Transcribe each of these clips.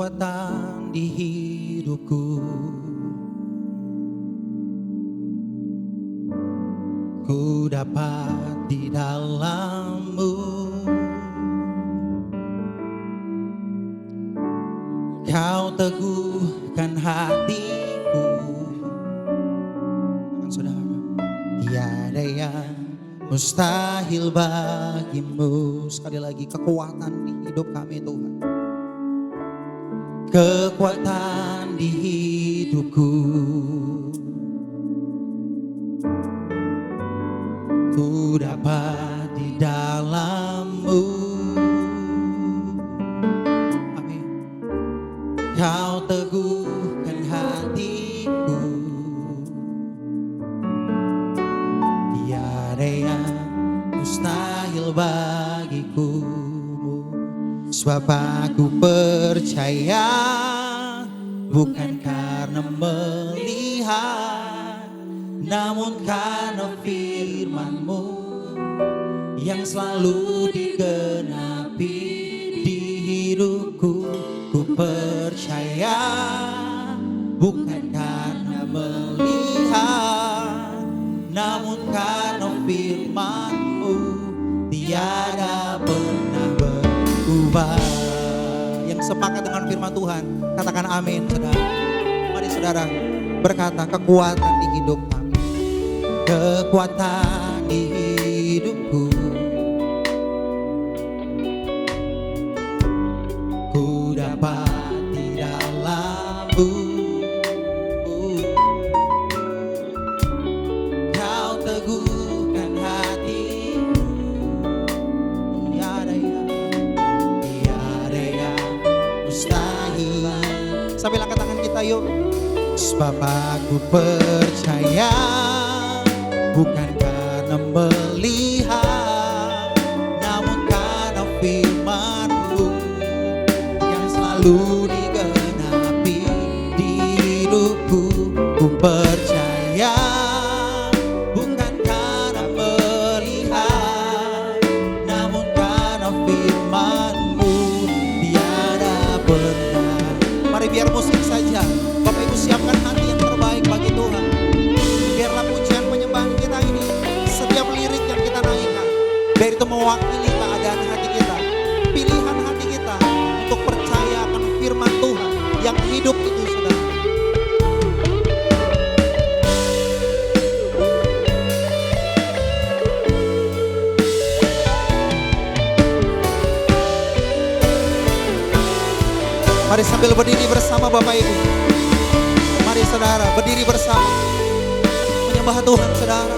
kekuatan di hidupku. Ku dapat di dalam-Mu. Kau teguhkan hatiku. Saudara, tiada yang mustahil bagimu. Sekali lagi, kekuatan di hidup kami Tuhan. Kekuatan di hidupku. Ku dapat di dalam-Mu. Amin. Kau teguhkan hatiku. Tiada yang mustahil bagiku. Sebab aku percaya, bukan karena melihat, namun karena firman-Mu yang selalu digenapi di hidupku. Ku percaya, bukan karena melihat, namun karena firman-Mu tiada pernah berubah. Yang sepakat dengan firman Tuhan, katakan amin, saudara. Mari saudara berkata, kekuatan di hidup kami. Kekuatan di hidupku. Ku dapat di dalam-Mu. Kau teguhkan hatiku. Tiada yang mustahil. Sambil angkat tangan kita yuk. Sebab aku percaya, bukan karena melihat, namun karena firman-Mu yang selalu digenapi di hidupku. Ku percaya, bukan karena melihat, namun karena firman-Mu tiada pernah. Mari biar musik saja, Bapak Ibu siapkan hati yang terbaik bagi Tuhan. Biarlah pujian penyembahan kita ini, setiap lirik yang kita naikkan, biar itu mewakili keadaan hati kita, pilihan hati kita untuk percaya akan firman Tuhan yang hidup itu, saudara. Mari sambil berdiri bersama Bapak Ibu. Mari saudara berdiri bersama. Menyembah Tuhan saudara.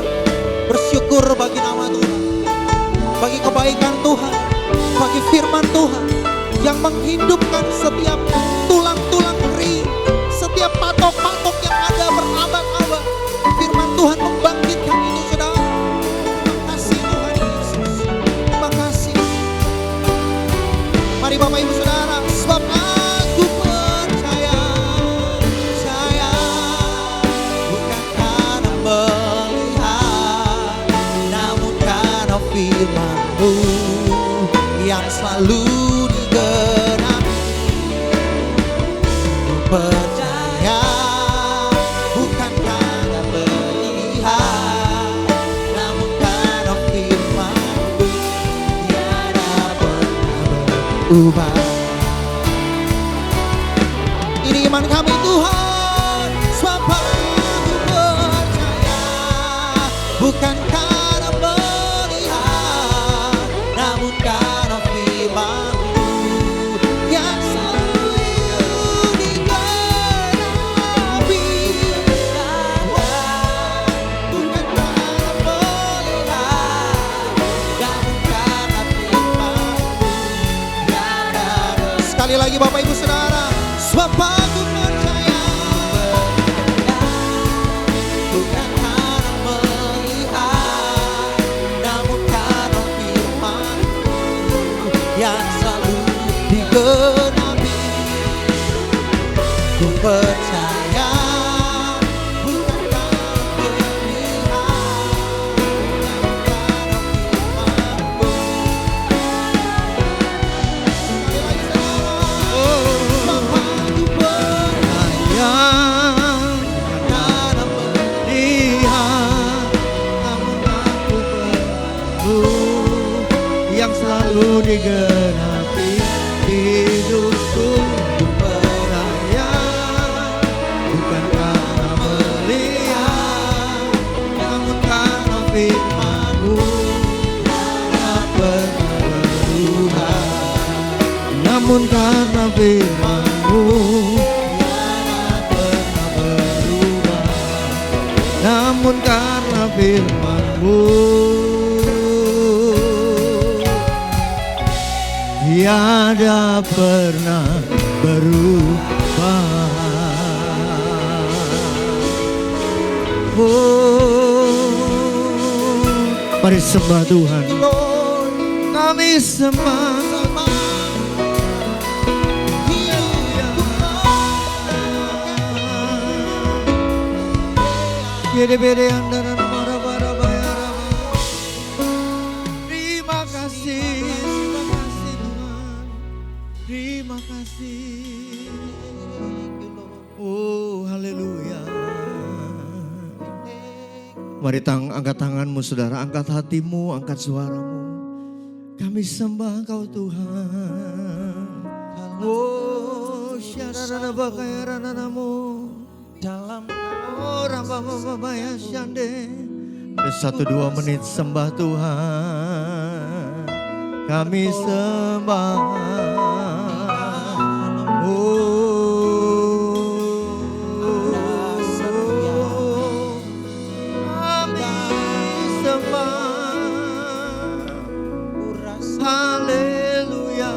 Bersyukur bagi nama Tuhan. Bagi kebaikan Tuhan. Bagi firman Tuhan. Yang menghidupkan setiap tulang-tulang kering. Setiap patok-patok yang ada berabad-abad. Firman Tuhan membangkitkan itu saudara. Terima kasih Tuhan Yesus. Terima kasih. Mari Bapak Ibu saudara. Sebab aku percaya, bukan karena melihat, namun karena firman-Mu yang selalu digenapi. Ku percaya, bukan karena melihat, namun karena firman-Mu tiada pernah berubah. Ini iman kami Tuhan, sebab aku percaya, bukan karena melihat, namun karena firman-Mu yang selalu digenapi. Bukan karena melihat, namun karena firman-Mu tiada. Sekali lagi Bapak Ibu Saudara, sebab aku percaya, bukan karena melihat, namun karena firman-Mu yang selalu digenapi. Ku percaya, bukan karena melihat, namun karena firman-Mu. Sekali lagi saudara, firman-Mu tiada pernah berubah. Namun karena firman-Mu tiada pernah berubah. Mari sembah Tuhan. Kami sembah. Terima kasih Tuhan. Terima kasih. Oh, haleluya. Mari angkat tanganmu saudara, angkat hatimu, angkat suaramu. Kami sembah Engkau Tuhan. Oh, syarana bakayarananamu. Dalam Rambababaya Syande. 1-2 menit sembah Tuhan. Kami sembah. Haleluya.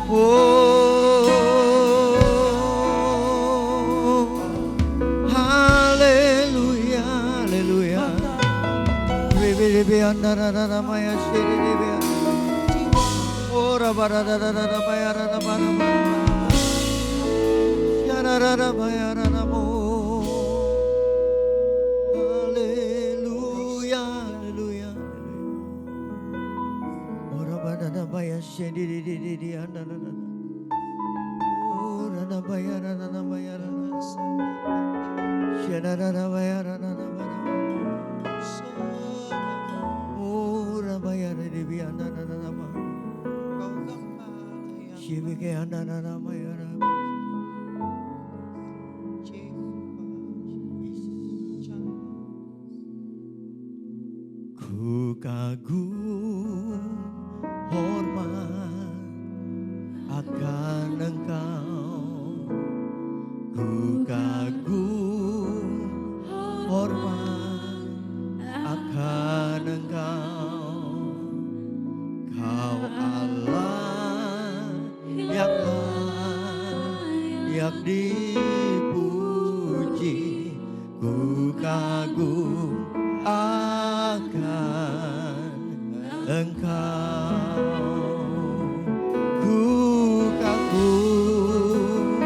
Oh, haleluya, haleluya. Ku kagum hormat akan Engkau, ku kagum hormat akan Engkau, Kau Allah yang layak dipuji, ku kagum akan Engkau, ku kagum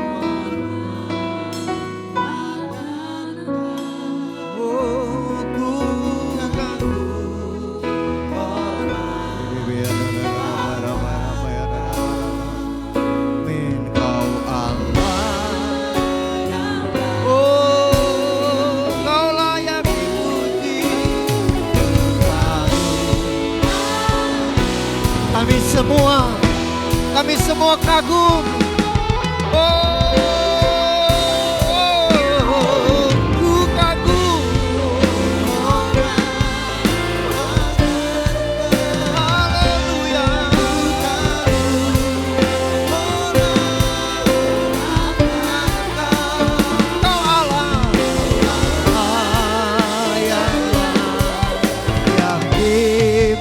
akan Engkau, oh ku kagum Amin, Kau Allah, oh Kau layak dipuji. Kami semua kagum. Oh, ku kagum. Haleluya. Kau Allah yang dipuji.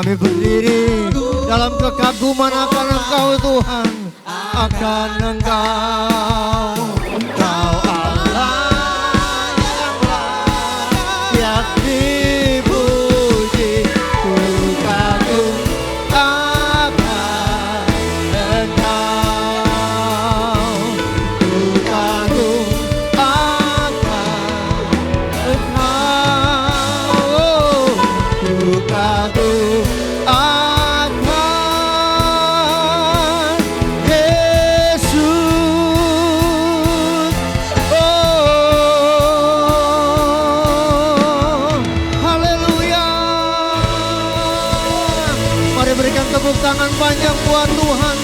Kami berdiri dalam kekaguman akan Engkau Tuhan, akan Engkau. Engkau Allah yang layak dipuji, ku kagum akan Engkau, ku kagum akan Engkau, ku kagum akan Yesus. Oh, haleluya. Mari berikan tepuk tangan panjang buat Tuhan,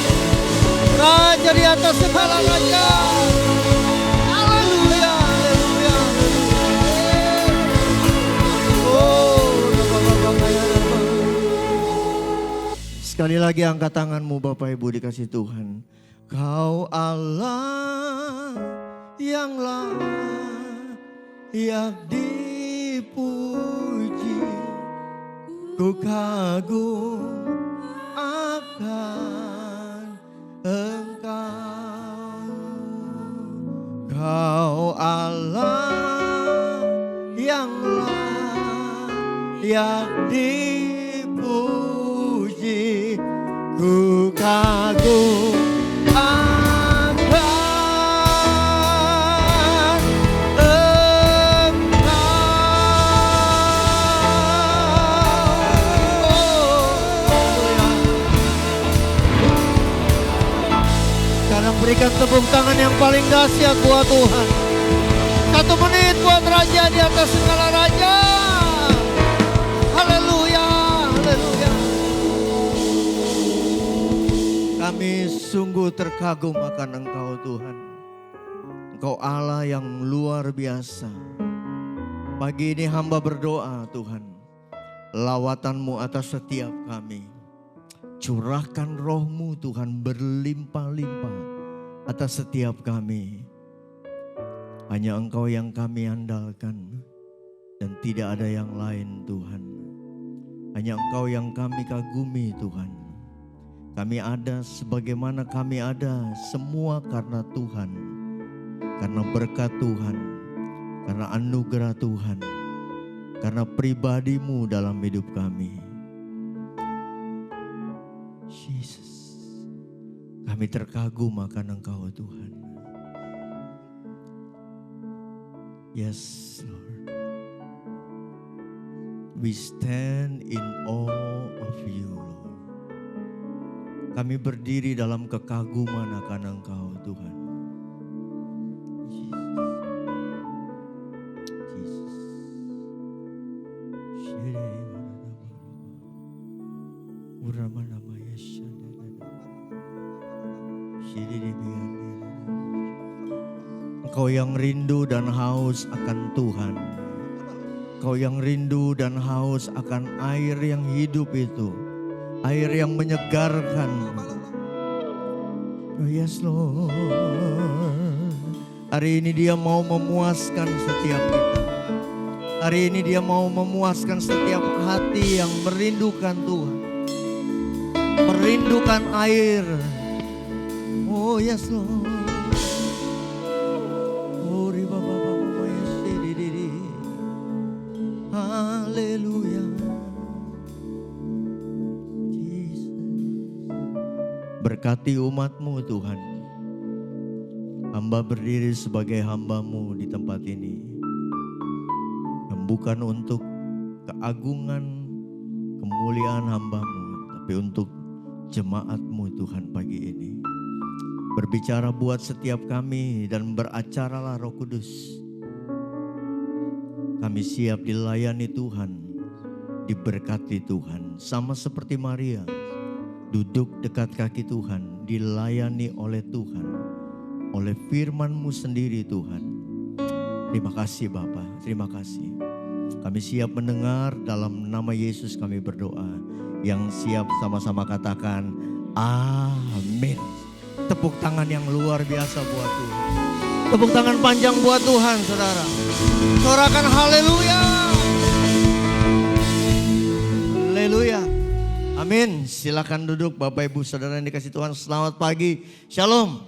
Raja di atas segala raja. Haleluya, haleluya. Oh, sekali lagi angkat tanganmu Bapak Ibu dikasih Tuhan. Kau Allah yang layak dipuji, ku kagum akan Engkau. Kau Allah yang layak dipuji, ku kagum akan Sekarang berikan tepuk tangan yang paling dahsyat buat Tuhan. 1 menit buat Raja di atas segala raja. Haleluya, haleluya. Kami sungguh terkagum akan Engkau Tuhan. Engkau Allah yang luar biasa. Pagi ini hamba berdoa Tuhan, lawatan-Mu atas setiap kami. Curahkan roh-Mu Tuhan berlimpah-limpah atas setiap kami. Hanya Engkau yang kami andalkan dan tidak ada yang lain Tuhan. Hanya Engkau yang kami kagumi Tuhan. Kami ada sebagaimana kami ada semua karena Tuhan. Karena berkat Tuhan, karena anugerah Tuhan, karena pribadi-Mu dalam hidup kami. Yesus, kami terkagum akan Engkau Tuhan. Yes Lord, we stand in awe of You Lord. Kami berdiri dalam kekaguman akan Engkau Tuhan. Engkau yang rindu dan haus akan Tuhan. Engkau yang rindu dan haus akan air yang hidup itu. Air yang menyegarkan. Oh yes Lord. Hari ini Dia mau memuaskan setiap kita. Hari ini Dia mau memuaskan setiap hati yang merindukan Tuhan. Merindukan air. Oh yes Lord. Haleluya. Berkati umat-Mu Tuhan. Hamba berdiri sebagai hamba-Mu di tempat ini. Yang bukan untuk keagungan, kemuliaan hamba-Mu, tapi untuk jemaat-Mu Tuhan pagi ini. Berbicara buat setiap kami dan beracaralah Roh Kudus. Kami siap dilayani Tuhan, diberkati Tuhan. Sama seperti Maria, duduk dekat kaki Tuhan, dilayani oleh Tuhan. Oleh firman-Mu sendiri Tuhan. Terima kasih Bapa, terima kasih. Kami siap mendengar, dalam nama Yesus kami berdoa. Yang siap sama-sama katakan, amin. Tepuk tangan yang luar biasa buat Tuhan. Tepuk tangan panjang buat Tuhan saudara. Sorakan haleluya. Haleluya. Amin. Silakan duduk Bapak Ibu Saudara yang dikasih Tuhan. Selamat pagi. Shalom.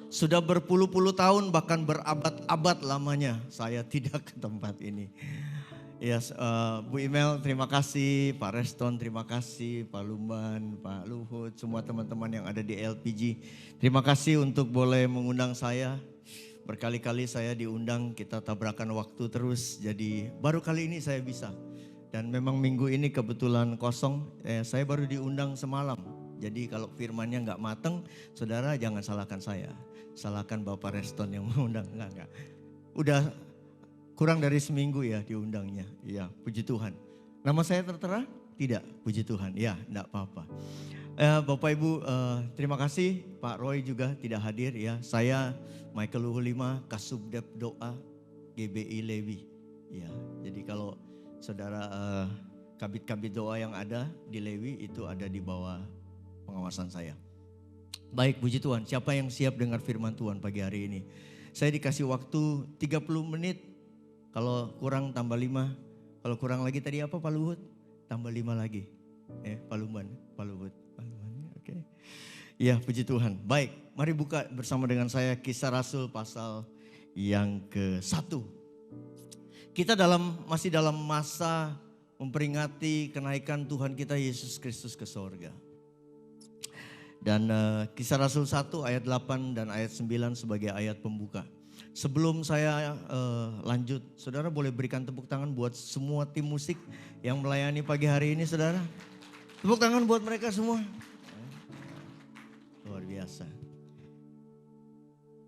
Sudah berpuluh-puluh tahun bahkan berabad-abad lamanya saya tidak ke tempat ini. Yes, Bu Imel terima kasih, Pak Reston terima kasih, Pak Lumban, Pak Luhut, semua teman-teman yang ada di LPG. Terima kasih untuk boleh mengundang saya. Berkali-kali saya diundang, kita tabrakan waktu terus. Jadi baru kali ini saya bisa. Dan memang minggu ini kebetulan kosong, saya baru diundang semalam. Jadi kalau firmannya nggak mateng, saudara jangan salahkan saya. Salahkan Bapak Reston yang mengundang, enggak. Udah kurang dari seminggu ya diundangnya. Iya, puji Tuhan. Nama saya tertera? Tidak, puji Tuhan. Ya, enggak apa-apa. Bapak Ibu, terima kasih. Pak Roy juga tidak hadir ya. Saya Michael Luhulima, Kasubdep Doa, GBI Lewi. Ya, jadi kalau saudara kabit-kabit doa yang ada di Lewi itu ada di bawah pengawasan saya. Baik, puji Tuhan. Siapa yang siap dengar firman Tuhan pagi hari ini? Saya dikasih waktu 30 menit. Kalau kurang tambah 5. Kalau kurang lagi tadi apa Pak Luhut? Tambah 5 lagi. Pak Luhut. Oke. Ya, puji Tuhan. Baik, mari buka bersama dengan saya Kisah Rasul pasal yang ke-1. Kita masih dalam masa memperingati kenaikan Tuhan kita Yesus Kristus ke sorga. Dan Kisah Rasul 1 ayat 8 dan ayat 9 sebagai ayat pembuka. Sebelum saya lanjut, saudara boleh berikan tepuk tangan buat semua tim musik yang melayani pagi hari ini saudara. Tepuk tangan buat mereka semua. Luar biasa.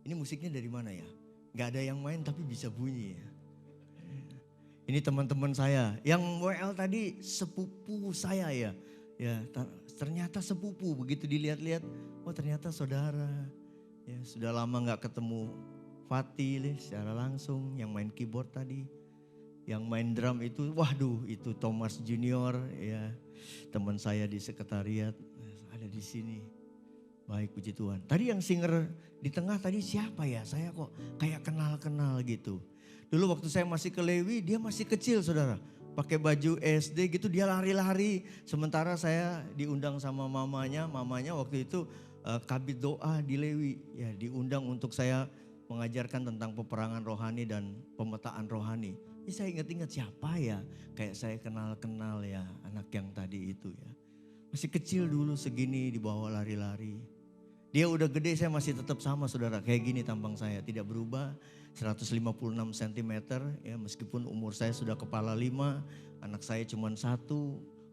Ini musiknya dari mana ya? Gak ada yang main tapi bisa bunyi ya. Ini teman-teman saya, yang WL tadi sepupu saya ya. Ya ternyata sepupu, begitu dilihat-lihat, oh ternyata saudara. Ya sudah lama gak ketemu Fatih secara langsung, yang main keyboard tadi. Yang main drum itu, waduh itu Thomas Junior ya. Teman saya di sekretariat, ada di sini. Baik, puji Tuhan. Tadi yang singer di tengah tadi siapa ya? Saya kok kayak kenal-kenal gitu. Dulu waktu saya masih ke Lewi, dia masih kecil saudara. Pakai baju SD gitu, dia lari-lari. Sementara saya diundang sama mamanya waktu itu kabit doa di Lewi. Ya, diundang untuk saya mengajarkan tentang peperangan rohani dan pemetaan rohani. Ini saya ingat-ingat siapa ya? Kayak saya kenal-kenal ya anak yang tadi itu ya. Masih kecil dulu segini dibawa lari-lari. Dia udah gede, saya masih tetap sama saudara. Kayak gini tampang saya, tidak berubah. 156 cm ya, meskipun umur saya sudah kepala 5, anak saya cuma 1,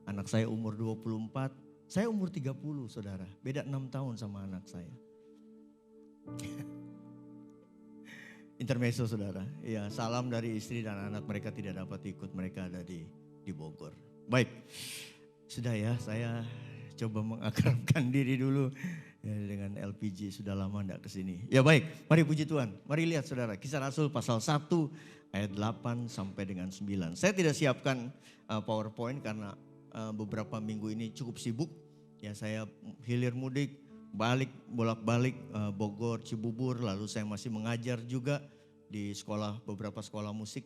anak saya umur 24, saya umur 30 saudara, beda 6 tahun sama anak saya. Intermezzo saudara, ya salam dari istri dan anak, mereka tidak dapat ikut, mereka ada di Bogor. Baik, sudah ya saya coba mengakrabkan diri dulu. Ya, dengan LPG sudah lama enggak kesini. Ya baik, mari puji Tuhan. Mari lihat saudara, Kisah Rasul pasal 1 ayat 8 sampai dengan 9. Saya tidak siapkan PowerPoint karena beberapa minggu ini cukup sibuk. Ya saya hilir mudik, bolak-balik Bogor, Cibubur. Lalu saya masih mengajar juga di beberapa sekolah musik.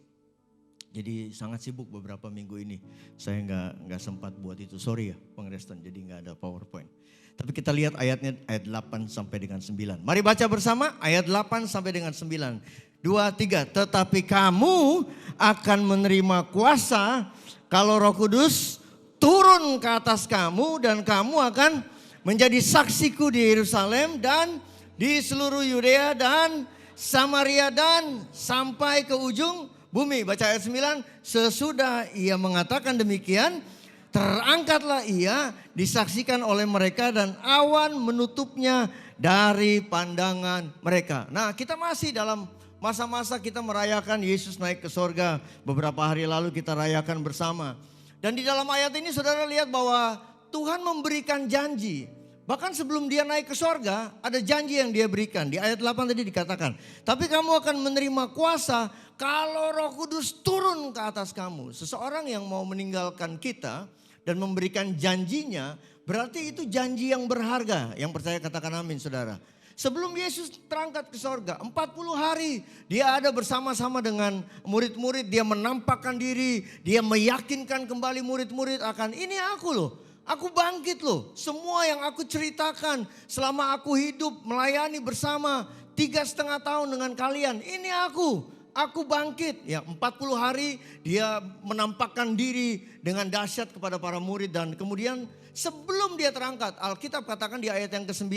Jadi sangat sibuk beberapa minggu ini. Saya nggak sempat buat itu. Sorry ya Bang Reston, jadi nggak ada PowerPoint. Tapi kita lihat ayatnya ayat 8 sampai dengan 9. Mari baca bersama ayat 8 sampai dengan 9. 2, 3. Tetapi kamu akan menerima kuasa kalau Roh Kudus turun ke atas kamu dan kamu akan menjadi saksiku di Yerusalem dan di seluruh Yudea dan Samaria dan sampai ke ujung bumi. Baca ayat 9. Sesudah ia mengatakan demikian, terangkatlah ia disaksikan oleh mereka dan awan menutupnya dari pandangan mereka. Nah, kita masih dalam masa-masa kita merayakan Yesus naik ke sorga. Beberapa hari lalu kita rayakan bersama. Dan di dalam ayat ini saudara lihat bahwa Tuhan memberikan janji. Bahkan sebelum dia naik ke sorga ada janji yang dia berikan. Di ayat 8 tadi dikatakan, tapi kamu akan menerima kuasa kalau Roh Kudus turun ke atas kamu. Seseorang yang mau meninggalkan kita dan memberikan janjinya, berarti itu janji yang berharga. Yang percaya katakan amin saudara. Sebelum Yesus terangkat ke sorga, 40 hari dia ada bersama-sama dengan murid-murid. Dia menampakkan diri, dia meyakinkan kembali murid-murid akan ini aku loh. Aku bangkit loh. Semua yang aku ceritakan selama aku hidup melayani bersama 3,5 tahun dengan kalian. Ini aku bangkit. Ya 40 hari dia menampakkan diri dengan dahsyat kepada para murid. Dan kemudian sebelum dia terangkat, Alkitab katakan di ayat yang ke-9,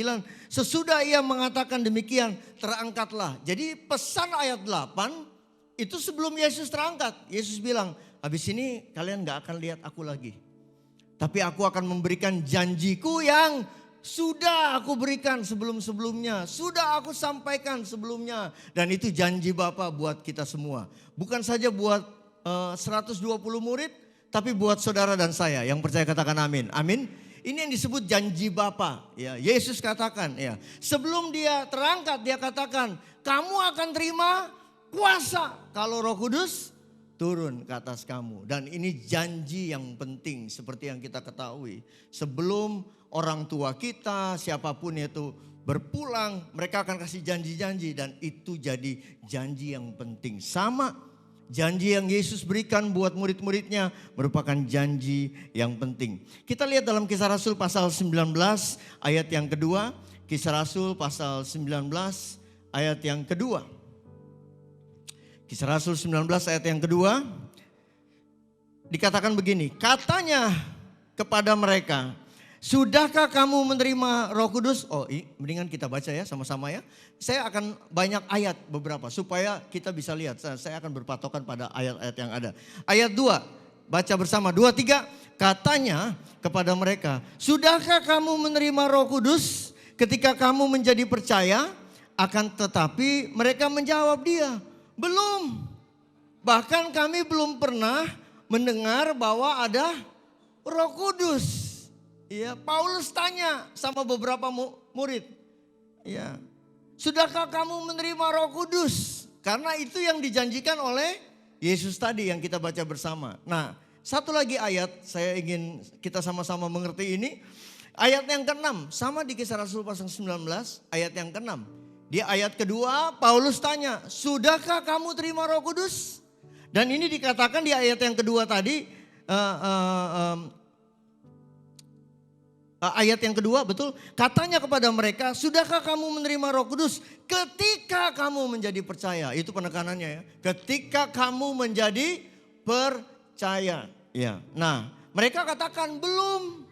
sesudah ia mengatakan demikian, terangkatlah. Jadi pesan ayat 8 itu sebelum Yesus terangkat. Yesus bilang, habis ini kalian gak akan lihat aku lagi. Tapi aku akan memberikan janjiku yang sudah aku berikan sebelum-sebelumnya. Sudah aku sampaikan sebelumnya. Dan itu janji Bapa buat kita semua. Bukan saja buat 120 murid, tapi buat saudara dan saya. Yang percaya katakan amin. Amin. Ini yang disebut janji Bapa. Ya, Yesus katakan, ya, sebelum dia terangkat dia katakan, kamu akan terima kuasa kalau Roh Kudus turun ke atas kamu. Dan ini janji yang penting seperti yang kita ketahui. Sebelum orang tua kita, siapapun itu berpulang, mereka akan kasih janji-janji. Dan itu jadi janji yang penting. Sama janji yang Yesus berikan buat murid-muridnya merupakan janji yang penting. Kita lihat dalam Kisah Rasul pasal 19 ayat yang kedua. Kisah Rasul pasal 19 ayat yang kedua. Kisah Rasul 19 ayat yang kedua, dikatakan begini, katanya kepada mereka, sudahkah kamu menerima Roh Kudus? Oh, mendingan kita baca ya sama-sama ya. Saya akan banyak ayat beberapa supaya kita bisa lihat. Saya akan berpatokan pada ayat-ayat yang ada. Ayat 2, baca bersama, 2, 3. Katanya kepada mereka, sudahkah kamu menerima Roh Kudus ketika kamu menjadi percaya? Akan tetapi mereka menjawab dia, belum. Bahkan kami belum pernah mendengar bahwa ada Roh Kudus. Ya, Paulus tanya sama beberapa murid. Ya, sudahkah kamu menerima Roh Kudus? Karena itu yang dijanjikan oleh Yesus tadi yang kita baca bersama. Nah, satu lagi ayat saya ingin kita sama-sama mengerti ini. Ayat yang ke-6 sama di Kisah Rasul pasal 19 ayat yang ke-6. Di ayat kedua Paulus tanya, sudahkah kamu terima Roh Kudus? Dan ini dikatakan di ayat yang kedua tadi, ayat yang kedua betul, katanya kepada mereka, sudahkah kamu menerima Roh Kudus ketika kamu menjadi percaya? Itu penekanannya ya, ketika kamu menjadi percaya. Ya, nah mereka katakan belum,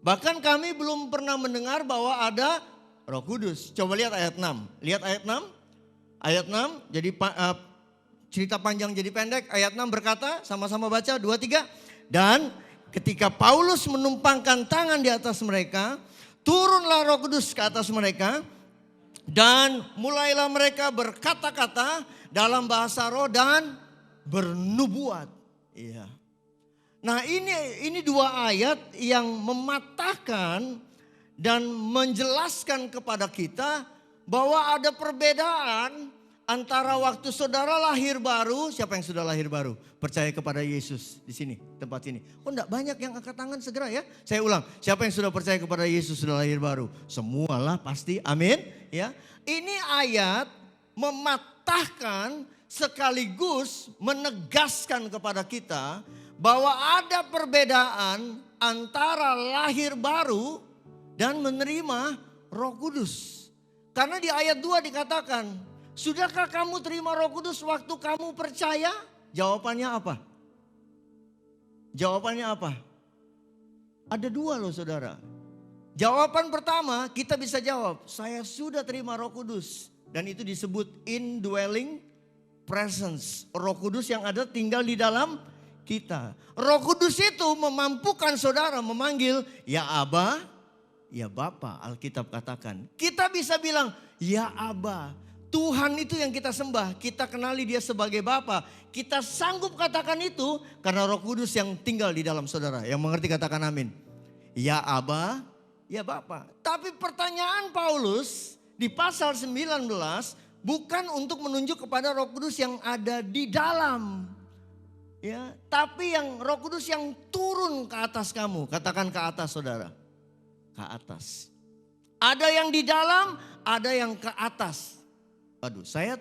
bahkan kami belum pernah mendengar bahwa ada Roh Kudus. Coba lihat ayat 6. Lihat ayat 6. Ayat 6 jadi cerita panjang jadi pendek. Ayat 6 berkata, sama-sama baca 2, 3. Dan ketika Paulus menumpangkan tangan di atas mereka, turunlah Roh Kudus ke atas mereka. Dan mulailah mereka berkata-kata dalam bahasa roh dan bernubuat. Iya. Nah, ini dua ayat yang mematahkan dan menjelaskan kepada kita bahwa ada perbedaan antara waktu saudara lahir baru. Siapa yang sudah lahir baru? Percaya kepada Yesus di sini, tempat ini. Oh, enggak banyak yang angkat tangan segera ya. Saya ulang, siapa yang sudah percaya kepada Yesus sudah lahir baru? Semualah pasti, amin. Ya, ini ayat mematahkan sekaligus menegaskan kepada kita bahwa ada perbedaan antara lahir baru dan menerima Roh Kudus. Karena di ayat 2 dikatakan, sudahkah kamu terima Roh Kudus waktu kamu percaya? Jawabannya apa? Jawabannya apa? Ada dua loh saudara. Jawaban pertama kita bisa jawab, saya sudah terima Roh Kudus. Dan itu disebut indwelling presence. Roh Kudus yang ada tinggal di dalam kita. Roh Kudus itu memampukan saudara memanggil ya Aba, ya Bapa, Alkitab katakan. Kita bisa bilang, ya Aba. Tuhan itu yang kita sembah. Kita kenali dia sebagai Bapa. Kita sanggup katakan itu karena Roh Kudus yang tinggal di dalam saudara. Yang mengerti katakan amin. Ya Aba, ya Bapa. Tapi pertanyaan Paulus di pasal 19 bukan untuk menunjuk kepada Roh Kudus yang ada di dalam. Ya, tapi yang Roh Kudus yang turun ke atas kamu. Katakan ke atas saudara. Ke atas. Ada yang di dalam, ada yang ke atas. Aduh, saya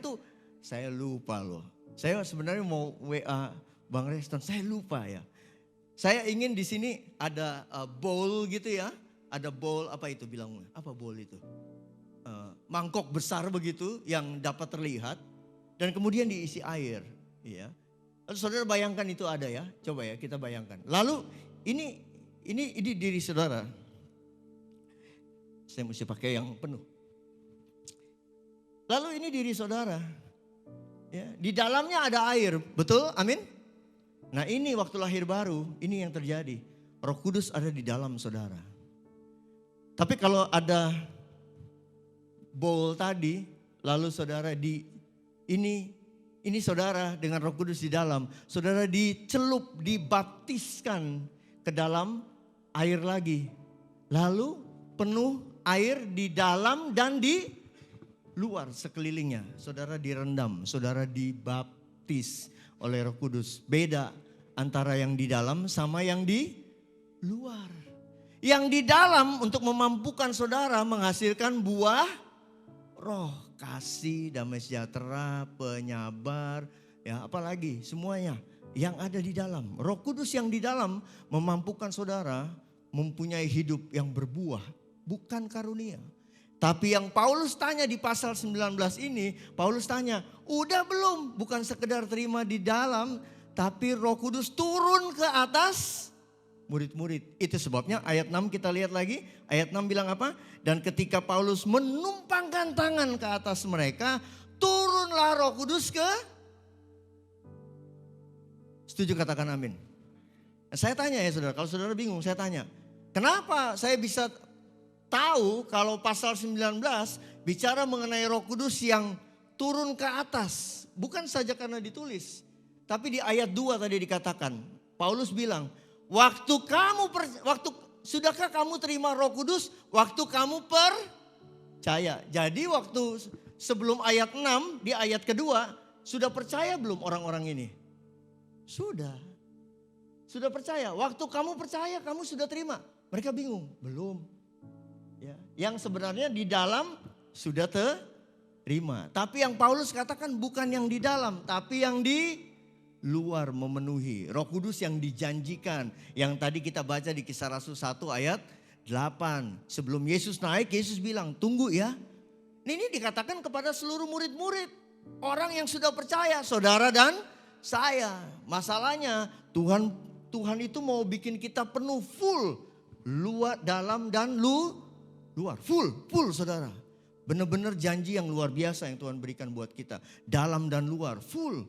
lupa loh. Saya sebenarnya mau WA Bang Reston, saya lupa ya. Saya ingin di sini ada bowl gitu ya. Ada bowl apa itu bilang? Apa bowl itu? Mangkok besar begitu yang dapat terlihat dan kemudian diisi air, ya. Lalu saudara bayangkan itu ada ya. Coba ya kita bayangkan. Lalu ini diri saudara. Saya mesti pakai yang penuh. Lalu ini diri saudara. Ya, di dalamnya ada air, betul? Amin. Nah ini waktu lahir baru, ini yang terjadi. Roh Kudus ada di dalam saudara. Tapi kalau ada bowl tadi, lalu saudara ini saudara dengan Roh Kudus di dalam, saudara dicelup, dibaptiskan ke dalam air lagi. Lalu penuh air di dalam dan di luar sekelilingnya. Saudara direndam, saudara dibaptis oleh Roh Kudus. Beda antara yang di dalam sama yang di luar. Yang di dalam untuk memampukan saudara menghasilkan buah roh, kasih, damai sejahtera, penyabar, ya apalagi semuanya yang ada di dalam. Roh Kudus yang di dalam memampukan saudara mempunyai hidup yang berbuah, bukan karunia. Tapi yang Paulus tanya di pasal 19 ini, Paulus tanya, udah belum? Bukan sekedar terima di dalam, tapi Roh Kudus turun ke atas murid-murid. Itu sebabnya ayat 6 kita lihat lagi. Ayat 6 bilang apa? Dan ketika Paulus menumpangkan tangan ke atas mereka, turunlah Roh Kudus ke... Setuju katakan amin. Nah, saya tanya ya saudara, kalau saudara bingung saya tanya. Kenapa saya bisa tahu kalau pasal 19 bicara mengenai Roh Kudus yang turun ke atas. Bukan saja karena ditulis. Tapi di ayat 2 tadi dikatakan. Paulus bilang, sudahkah kamu terima Roh Kudus waktu kamu percaya. Jadi waktu sebelum ayat 6 di ayat kedua sudah percaya belum orang-orang ini? Sudah percaya. Waktu kamu percaya kamu sudah terima. Mereka bingung, belum. Ya, yang sebenarnya di dalam sudah terima. Tapi yang Paulus katakan bukan yang di dalam, tapi yang di luar memenuhi. Roh Kudus yang dijanjikan. Yang tadi kita baca di Kisah Rasul 1 ayat 8. Sebelum Yesus naik, Yesus bilang, tunggu ya. Ini dikatakan kepada seluruh murid-murid. Orang yang sudah percaya, saudara dan saya. Masalahnya Tuhan itu mau bikin kita penuh full. Luar, dalam dan luar. Full saudara. Benar-benar janji yang luar biasa yang Tuhan berikan buat kita. Dalam dan luar, full.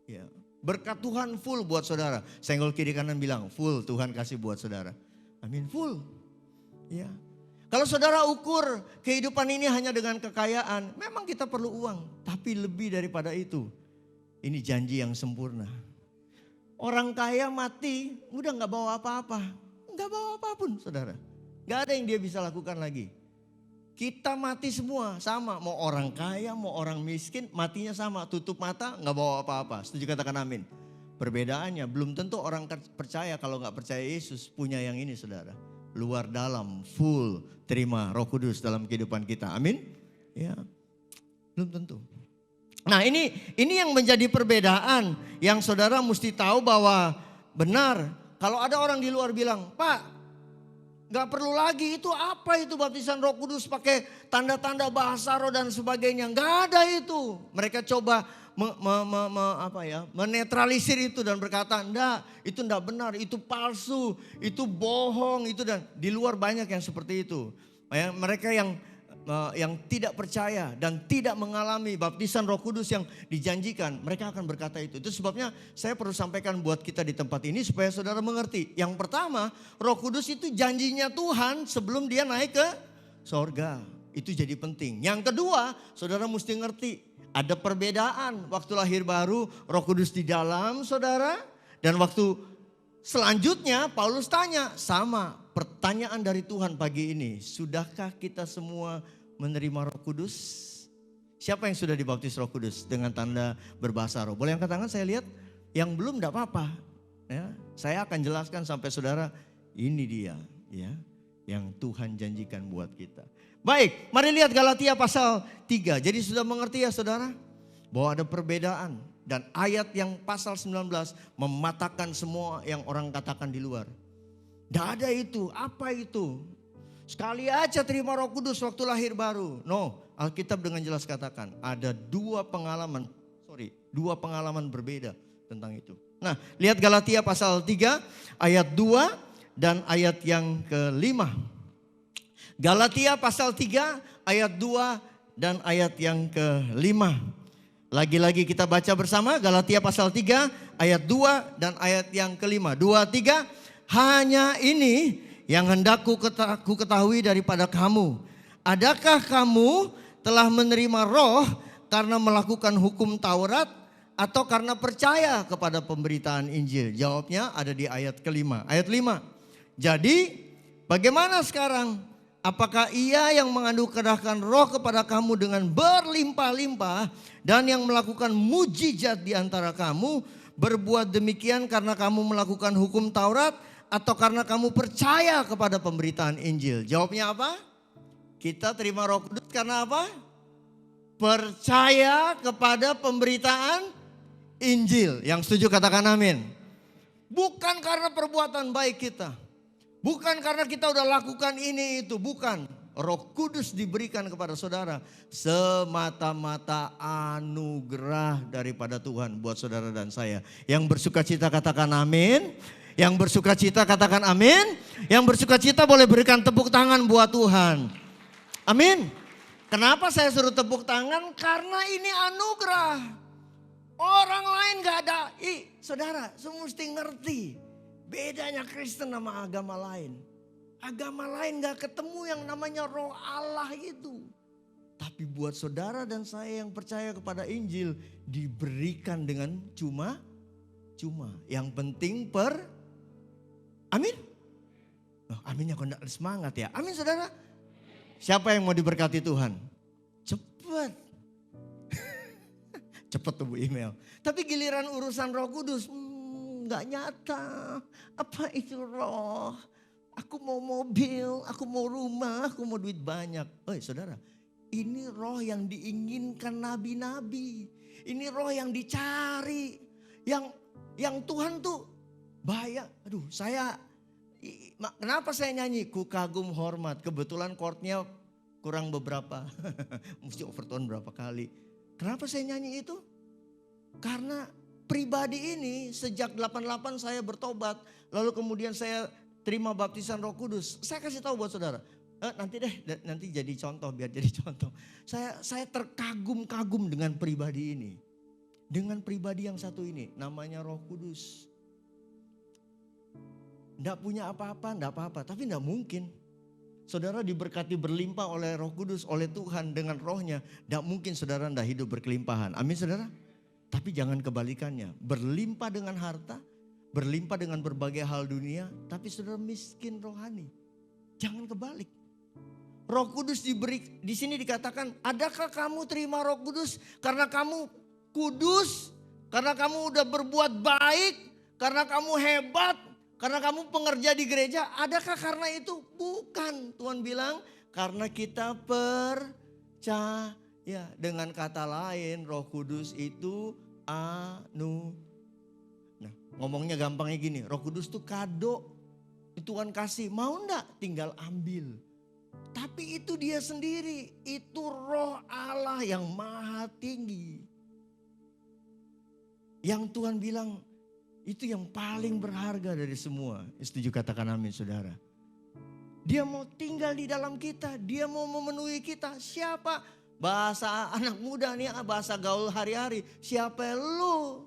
Ya. Berkat Tuhan full buat saudara. Senggol kiri kanan bilang, full Tuhan kasih buat saudara. Amin, full. Ya. Kalau saudara ukur kehidupan ini hanya dengan kekayaan, memang kita perlu uang. Tapi lebih daripada itu, ini janji yang sempurna. Orang kaya mati, udah gak bawa apa-apa. Gak bawa apapun saudara. Gak ada yang dia bisa lakukan lagi. Kita mati semua sama. Mau orang kaya, mau orang miskin, matinya sama. Tutup mata, gak bawa apa-apa. Setuju katakan amin. Perbedaannya, belum tentu orang percaya kalau gak percaya Yesus punya yang ini saudara. Luar dalam, full, terima Roh Kudus dalam kehidupan kita. Amin. Ya, belum tentu. Nah ini yang menjadi perbedaan. Yang saudara mesti tahu bahwa benar. Kalau ada orang di luar bilang, Pak, gak perlu lagi itu apa itu baptisan Roh Kudus pakai tanda-tanda bahasa roh dan sebagainya. Gak ada itu. Mereka coba menetralisir itu dan berkata, enggak, itu enggak benar, itu palsu, itu bohong, itu dan di luar banyak yang seperti itu. Mereka yang tidak percaya dan tidak mengalami baptisan Roh Kudus yang dijanjikan, mereka akan berkata itu. Itu sebabnya saya perlu sampaikan buat kita di tempat ini supaya saudara mengerti. Yang pertama, Roh Kudus itu janjinya Tuhan sebelum dia naik ke sorga. Itu jadi penting. Yang kedua, saudara mesti ngerti ada perbedaan waktu lahir baru, Roh Kudus di dalam saudara, dan waktu selanjutnya Paulus tanya sama. Pertanyaan dari Tuhan pagi ini, sudahkah kita semua menerima Roh Kudus? Siapa yang sudah dibaptis Roh Kudus dengan tanda berbahasa roh? Boleh angkat tangan saya lihat. Yang belum enggak apa-apa. Ya, saya akan jelaskan sampai saudara, ini dia ya yang Tuhan janjikan buat kita. Baik, mari lihat Galatia pasal 3. Jadi sudah mengerti ya saudara? Bahwa ada perbedaan Dan ayat yang pasal 19 mematahkan semua yang orang katakan di luar. Tidak ada itu. Apa itu? Sekali aja terima Roh Kudus waktu lahir baru. No, Alkitab dengan jelas katakan ada dua pengalaman berbeda tentang itu. Nah, lihat Galatia pasal 3 ayat 2 dan ayat yang ke-5. Galatia pasal 3 ayat 2 dan ayat yang ke-5. Lagi-lagi kita baca bersama Galatia pasal 3 ayat 2 dan ayat yang ke-5. 2, 3. Hanya ini yang hendak ku ketahui daripada kamu. Adakah kamu telah menerima roh karena melakukan hukum Taurat atau karena percaya kepada pemberitaan Injil? Jawabnya ada di ayat ke-5. Ayat 5. Jadi bagaimana sekarang? Apakah ia yang menganugerahkan roh kepada kamu dengan berlimpah-limpah dan yang melakukan mujizat di antara kamu berbuat demikian karena kamu melakukan hukum Taurat atau karena kamu percaya kepada pemberitaan Injil? Jawabnya apa? Kita terima Roh Kudus karena apa? Percaya kepada pemberitaan Injil. Yang setuju katakan amin. Bukan karena perbuatan baik kita. Bukan karena kita udah lakukan ini itu, bukan. Roh Kudus diberikan kepada saudara semata-mata anugerah daripada Tuhan buat saudara dan saya. Yang bersuka cita katakan amin. Yang bersuka cita katakan amin. Yang bersuka cita boleh berikan tepuk tangan buat Tuhan. Amin. Kenapa saya suruh tepuk tangan? Karena ini anugerah. Orang lain gak ada. Saudara, semua mesti ngerti. Bedanya Kristen sama agama lain. Agama lain gak ketemu yang namanya roh Allah itu. Tapi buat saudara dan saya yang percaya kepada Injil diberikan dengan cuma. Yang penting amin. Oh, aminnya kok gak semangat ya. Amin saudara. Siapa yang mau diberkati Tuhan? Cepet. Cepet tuh Bu email. Tapi giliran urusan Roh Kudus. Gak nyata. Apa itu roh? Aku mau mobil, aku mau rumah, aku mau duit banyak. Saudara, ini roh yang diinginkan nabi-nabi. Ini roh yang dicari. Yang Tuhan tuh bahaya. Aduh, kenapa saya nyanyi? Ku kagum hormat. Kebetulan chordnya kurang beberapa. Mesti overtone berapa kali. Kenapa saya nyanyi itu? Karena pribadi ini sejak 88 saya bertobat. Lalu kemudian saya terima baptisan Roh Kudus. Saya kasih tahu buat saudara. Nanti jadi contoh, biar jadi contoh. Saya terkagum-kagum dengan pribadi ini. Dengan pribadi yang satu ini, namanya Roh Kudus. Enggak punya apa-apa, enggak apa-apa. Tapi enggak mungkin. Saudara diberkati berlimpah oleh Roh Kudus, oleh Tuhan dengan rohnya. Enggak mungkin saudara enggak hidup berkelimpahan. Amin saudara? Tapi jangan kebalikannya. Berlimpah dengan harta, berlimpah dengan berbagai hal dunia. Tapi saudara miskin rohani. Jangan kebalik. Roh Kudus diberi, di sini dikatakan, adakah kamu terima Roh Kudus karena kamu kudus, karena kamu udah berbuat baik, karena kamu hebat, karena kamu pengerja di gereja? Adakah karena itu? Bukan. Tuhan bilang karena kita percaya. Dengan kata lain Roh Kudus itu Nah, ngomongnya gampangnya gini, Roh Kudus itu kado. Tuhan kasih, mau enggak? Tinggal ambil. Tapi itu dia sendiri, itu roh Allah yang maha tinggi. Yang Tuhan bilang, itu yang paling berharga dari semua. Setuju katakan amin saudara. Dia mau tinggal di dalam kita, dia mau memenuhi kita. Siapa? Bahasa anak muda nih, bahasa gaul hari-hari. Siapa lu?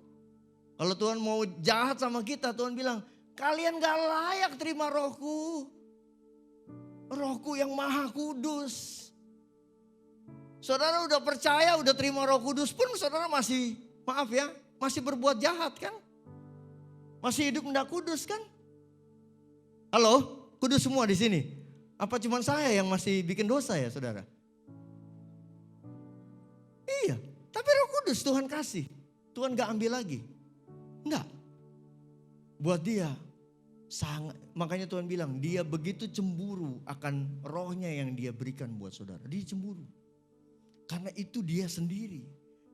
Kalau Tuhan mau jahat sama kita, Tuhan bilang, kalian gak layak terima rohku. Rohku yang maha kudus. Saudara udah percaya, udah terima Roh Kudus pun saudara masih, maaf ya, masih berbuat jahat kan? Masih hidup tidak kudus kan? Halo, kudus semua di sini? Apa cuma saya yang masih bikin dosa ya saudara? Iya, tapi Roh Kudus Tuhan kasih. Tuhan gak ambil lagi. Enggak. Buat dia sangat, makanya Tuhan bilang dia begitu cemburu akan rohnya yang dia berikan buat saudara. Dia cemburu. Karena itu dia sendiri.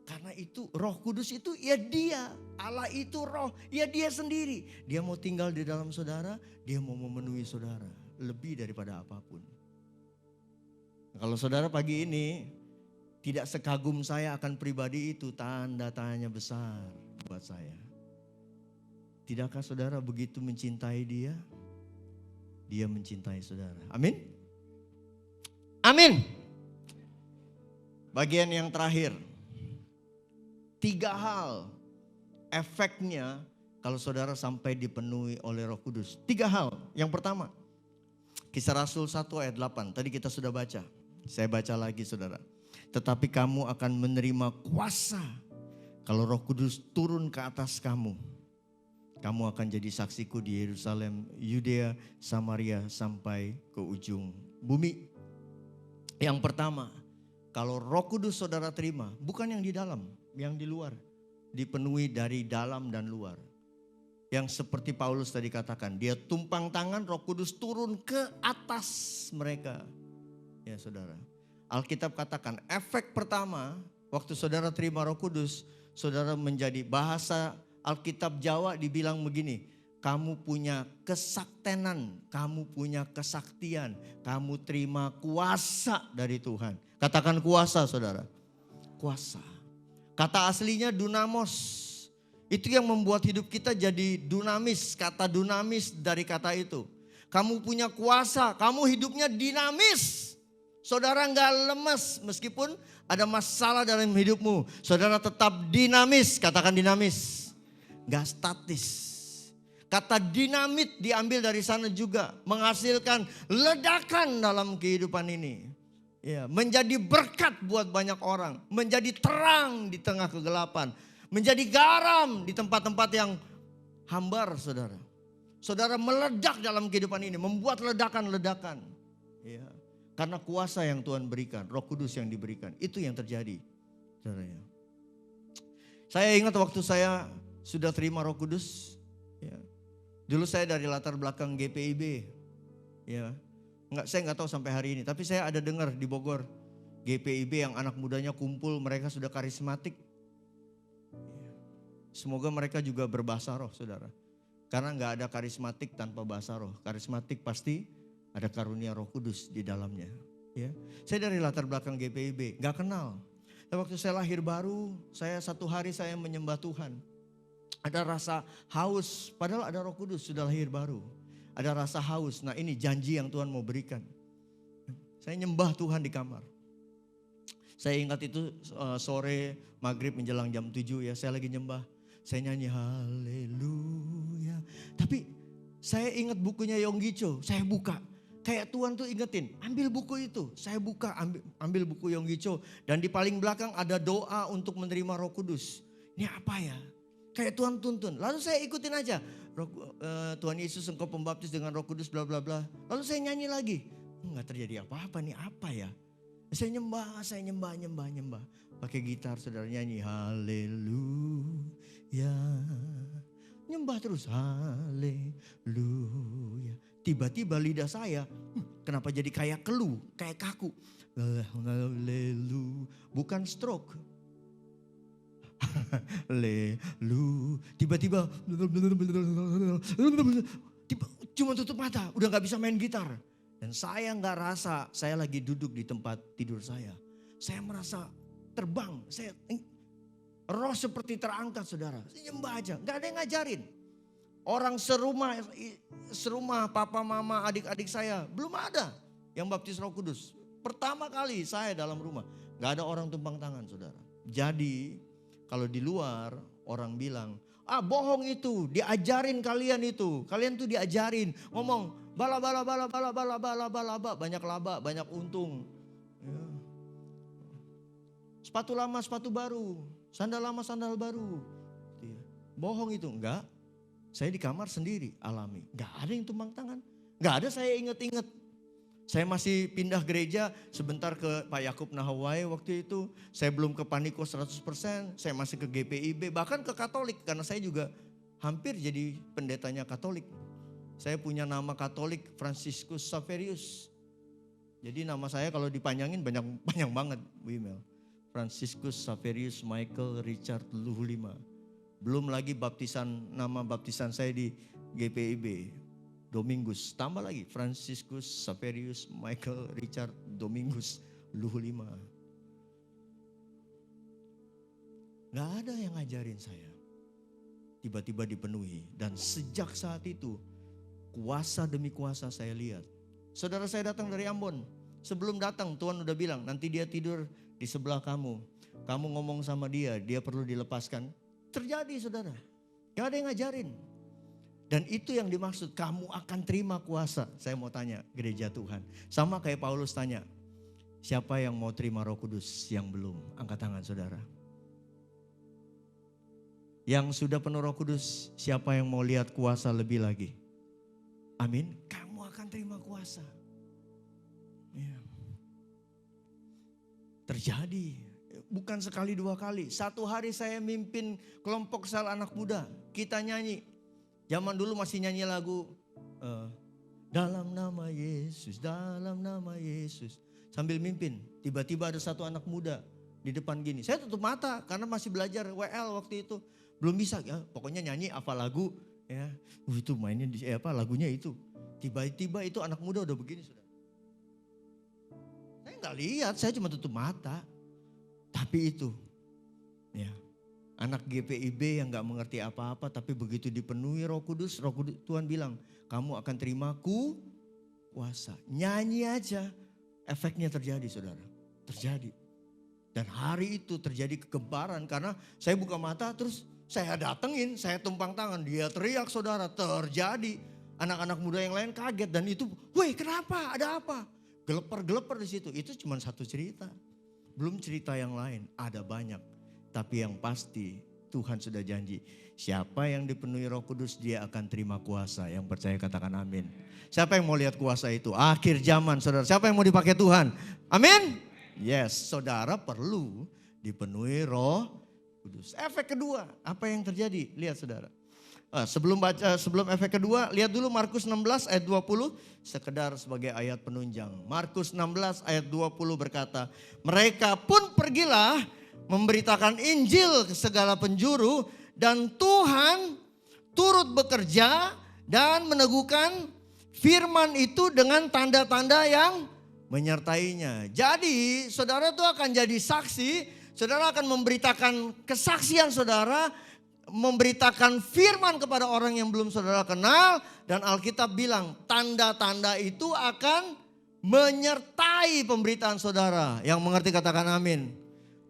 Karena itu Roh Kudus itu ya dia. Allah itu roh, ya dia sendiri. Dia mau tinggal di dalam saudara, dia mau memenuhi saudara. Lebih daripada apapun. Kalau saudara pagi ini tidak sekagum saya akan pribadi itu, tanda tanya besar buat saya. Tidakkah saudara begitu mencintai dia? Dia mencintai saudara. Amin? Amin. Bagian yang terakhir. 3 hal efeknya kalau saudara sampai dipenuhi oleh Roh Kudus. 3 hal. Yang pertama, Kisah Rasul 1 ayat 8. Tadi kita sudah baca. Saya baca lagi saudara. Tetapi kamu akan menerima kuasa kalau Roh Kudus turun ke atas kamu. Kamu akan jadi saksiku di Yerusalem, Yudea, Samaria sampai ke ujung bumi. Yang pertama, kalau Roh Kudus saudara terima, bukan yang di dalam, yang di luar. Dipenuhi dari dalam dan luar. Yang seperti Paulus tadi katakan, dia tumpang tangan, Roh Kudus turun ke atas mereka. Ya saudara, Alkitab katakan efek pertama waktu saudara terima Roh Kudus, saudara menjadi, bahasa Alkitab Jawa dibilang begini, kamu punya kesaktenan, kamu punya kesaktian, kamu terima kuasa dari Tuhan. Katakan kuasa saudara, kuasa. Kata aslinya dunamos. Itu yang membuat hidup kita jadi dinamis. Kata dinamis dari kata itu. Kamu punya kuasa, kamu hidupnya dinamis. Saudara enggak lemes meskipun ada masalah dalam hidupmu. Saudara tetap dinamis, katakan dinamis. Enggak statis. Kata dinamit diambil dari sana juga. Menghasilkan ledakan dalam kehidupan ini. Ya, menjadi berkat buat banyak orang. Menjadi terang di tengah kegelapan. Menjadi garam di tempat-tempat yang hambar saudara. Saudara meledak dalam kehidupan ini. Membuat ledakan-ledakan. Ya, karena kuasa yang Tuhan berikan. Roh Kudus yang diberikan. Itu yang terjadi. Saudara ya. Saya ingat waktu saya sudah terima Roh Kudus. Ya. Dulu saya dari latar belakang GPIB. Ya. Saya nggak tahu sampai hari ini. Tapi saya ada dengar di Bogor. GPIB yang anak mudanya kumpul. Mereka sudah karismatik. Semoga mereka juga berbahasa roh saudara. Karena nggak ada karismatik tanpa bahasa roh. Karismatik pasti ada karunia Roh Kudus di dalamnya. Ya. Saya dari latar belakang GPIB. Nggak kenal. Dan waktu saya lahir baru. Satu hari saya menyembah Tuhan. Ada rasa haus, padahal ada Roh Kudus, sudah lahir baru. Ada rasa haus, nah ini janji yang Tuhan mau berikan. Saya nyembah Tuhan di kamar. Saya ingat itu sore maghrib menjelang jam 7 ya, saya lagi nyembah. Saya nyanyi haleluya. Tapi saya ingat bukunya Yonggi Cho, saya buka. Kayak Tuhan tuh ingetin, ambil buku itu. Saya buka, ambil buku Yonggi Cho. Dan di paling belakang ada doa untuk menerima Roh Kudus. Ini apa ya? Kayak Tuhan tuntun. Lalu saya ikutin aja. Tuhan Yesus engkau pembaptis dengan Roh Kudus bla bla bla. Lalu saya nyanyi lagi. Enggak terjadi apa-apa nih, apa ya? Saya nyembah. Pakai gitar saudara nyanyi haleluya. Nyembah terus haleluya. Tiba-tiba lidah saya kenapa jadi kayak keluh, kayak kaku. Haleluya. Bukan stroke. Tiba-tiba cuma tutup mata, udah gak bisa main gitar. Dan saya gak rasa, saya lagi duduk di tempat tidur saya. Saya merasa terbang, roh seperti terangkat saudara. Saya nyembah aja, gak ada yang ngajarin. Orang serumah papa mama adik-adik saya belum ada yang baptis Roh Kudus. Pertama kali saya dalam rumah, gak ada orang tumpang tangan saudara. Jadi kalau di luar orang bilang, bohong itu, diajarin kalian itu. Kalian tuh diajarin, ngomong bala, banyak laba, banyak untung. Ya. Sepatu lama, sepatu baru, sandal lama, sandal baru. Bohong itu, enggak. Saya di kamar sendiri alami, enggak ada yang tumpang tangan. Enggak ada saya inget-inget. Saya masih pindah gereja sebentar ke Pak Yakub Nahawai waktu itu. Saya belum ke Paniko 100%, saya masih ke GPIB, bahkan ke Katolik. Karena saya juga hampir jadi pendetanya Katolik. Saya punya nama Katolik Franciscus Saverius. Jadi nama saya kalau dipanjangin banyak banget Bu Imel. Franciscus Xaverius Michael Richard Luhu 5. Belum lagi nama baptisan saya di GPIB. Domingus, tambah lagi Franciscus Xaverius Michael Richard Domingus Luhu 5. Gak ada yang ngajarin saya. Tiba-tiba dipenuhi. Dan sejak saat itu, kuasa demi kuasa saya lihat. Saudara saya datang dari Ambon. Sebelum datang Tuhan udah bilang, nanti dia tidur di sebelah kamu. Kamu ngomong sama dia, dia perlu dilepaskan. Terjadi saudara. Gak ada yang ngajarin. Dan itu yang dimaksud, kamu akan terima kuasa. Saya mau tanya gereja Tuhan. Sama kayak Paulus tanya, siapa yang mau terima Roh Kudus? Yang belum, angkat tangan saudara. Yang sudah penuh Roh Kudus, siapa yang mau lihat kuasa lebih lagi? Amin. Kamu akan terima kuasa. Ya. Terjadi. Bukan sekali dua kali. Satu hari saya mimpin kelompok sel anak muda. Kita nyanyi. Zaman dulu masih nyanyi lagu dalam nama Yesus, dalam nama Yesus. Sambil mimpin, tiba-tiba ada satu anak muda di depan gini. Saya tutup mata karena masih belajar WL waktu itu. Belum bisa, ya, pokoknya nyanyi apa lagu. Ya, itu mainnya lagunya itu. Tiba-tiba itu anak muda udah begini sudah. Saya nggak lihat, saya cuma tutup mata. Tapi itu, ya. Anak GPIB yang gak mengerti apa-apa tapi begitu dipenuhi Roh Kudus Tuhan bilang, kamu akan terima kuasa. Nyanyi aja, efeknya terjadi saudara. Terjadi. Dan hari itu terjadi kegemparan karena saya buka mata terus saya datengin, saya tumpang tangan. Dia teriak saudara, terjadi. Anak-anak muda yang lain kaget dan itu, woi kenapa, ada apa? Gelepar-gelepar di situ. Itu cuma satu cerita. Belum cerita yang lain, ada banyak. Tapi yang pasti Tuhan sudah janji. Siapa yang dipenuhi Roh Kudus dia akan terima kuasa. Yang percaya katakan amin. Siapa yang mau lihat kuasa itu? Akhir zaman saudara. Siapa yang mau dipakai Tuhan? Amin. Yes, saudara perlu dipenuhi Roh Kudus. Efek kedua, apa yang terjadi? Lihat saudara. Sebelum efek kedua, lihat dulu Markus 16 ayat 20. Sekedar sebagai ayat penunjang. Markus 16 ayat 20 berkata, mereka pun pergilah memberitakan Injil ke segala penjuru dan Tuhan turut bekerja dan meneguhkan firman itu dengan tanda-tanda yang menyertainya. Jadi saudara itu akan jadi saksi, saudara akan memberitakan kesaksian saudara, memberitakan firman kepada orang yang belum saudara kenal dan Alkitab bilang tanda-tanda itu akan menyertai pemberitaan saudara. Yang mengerti katakan amin.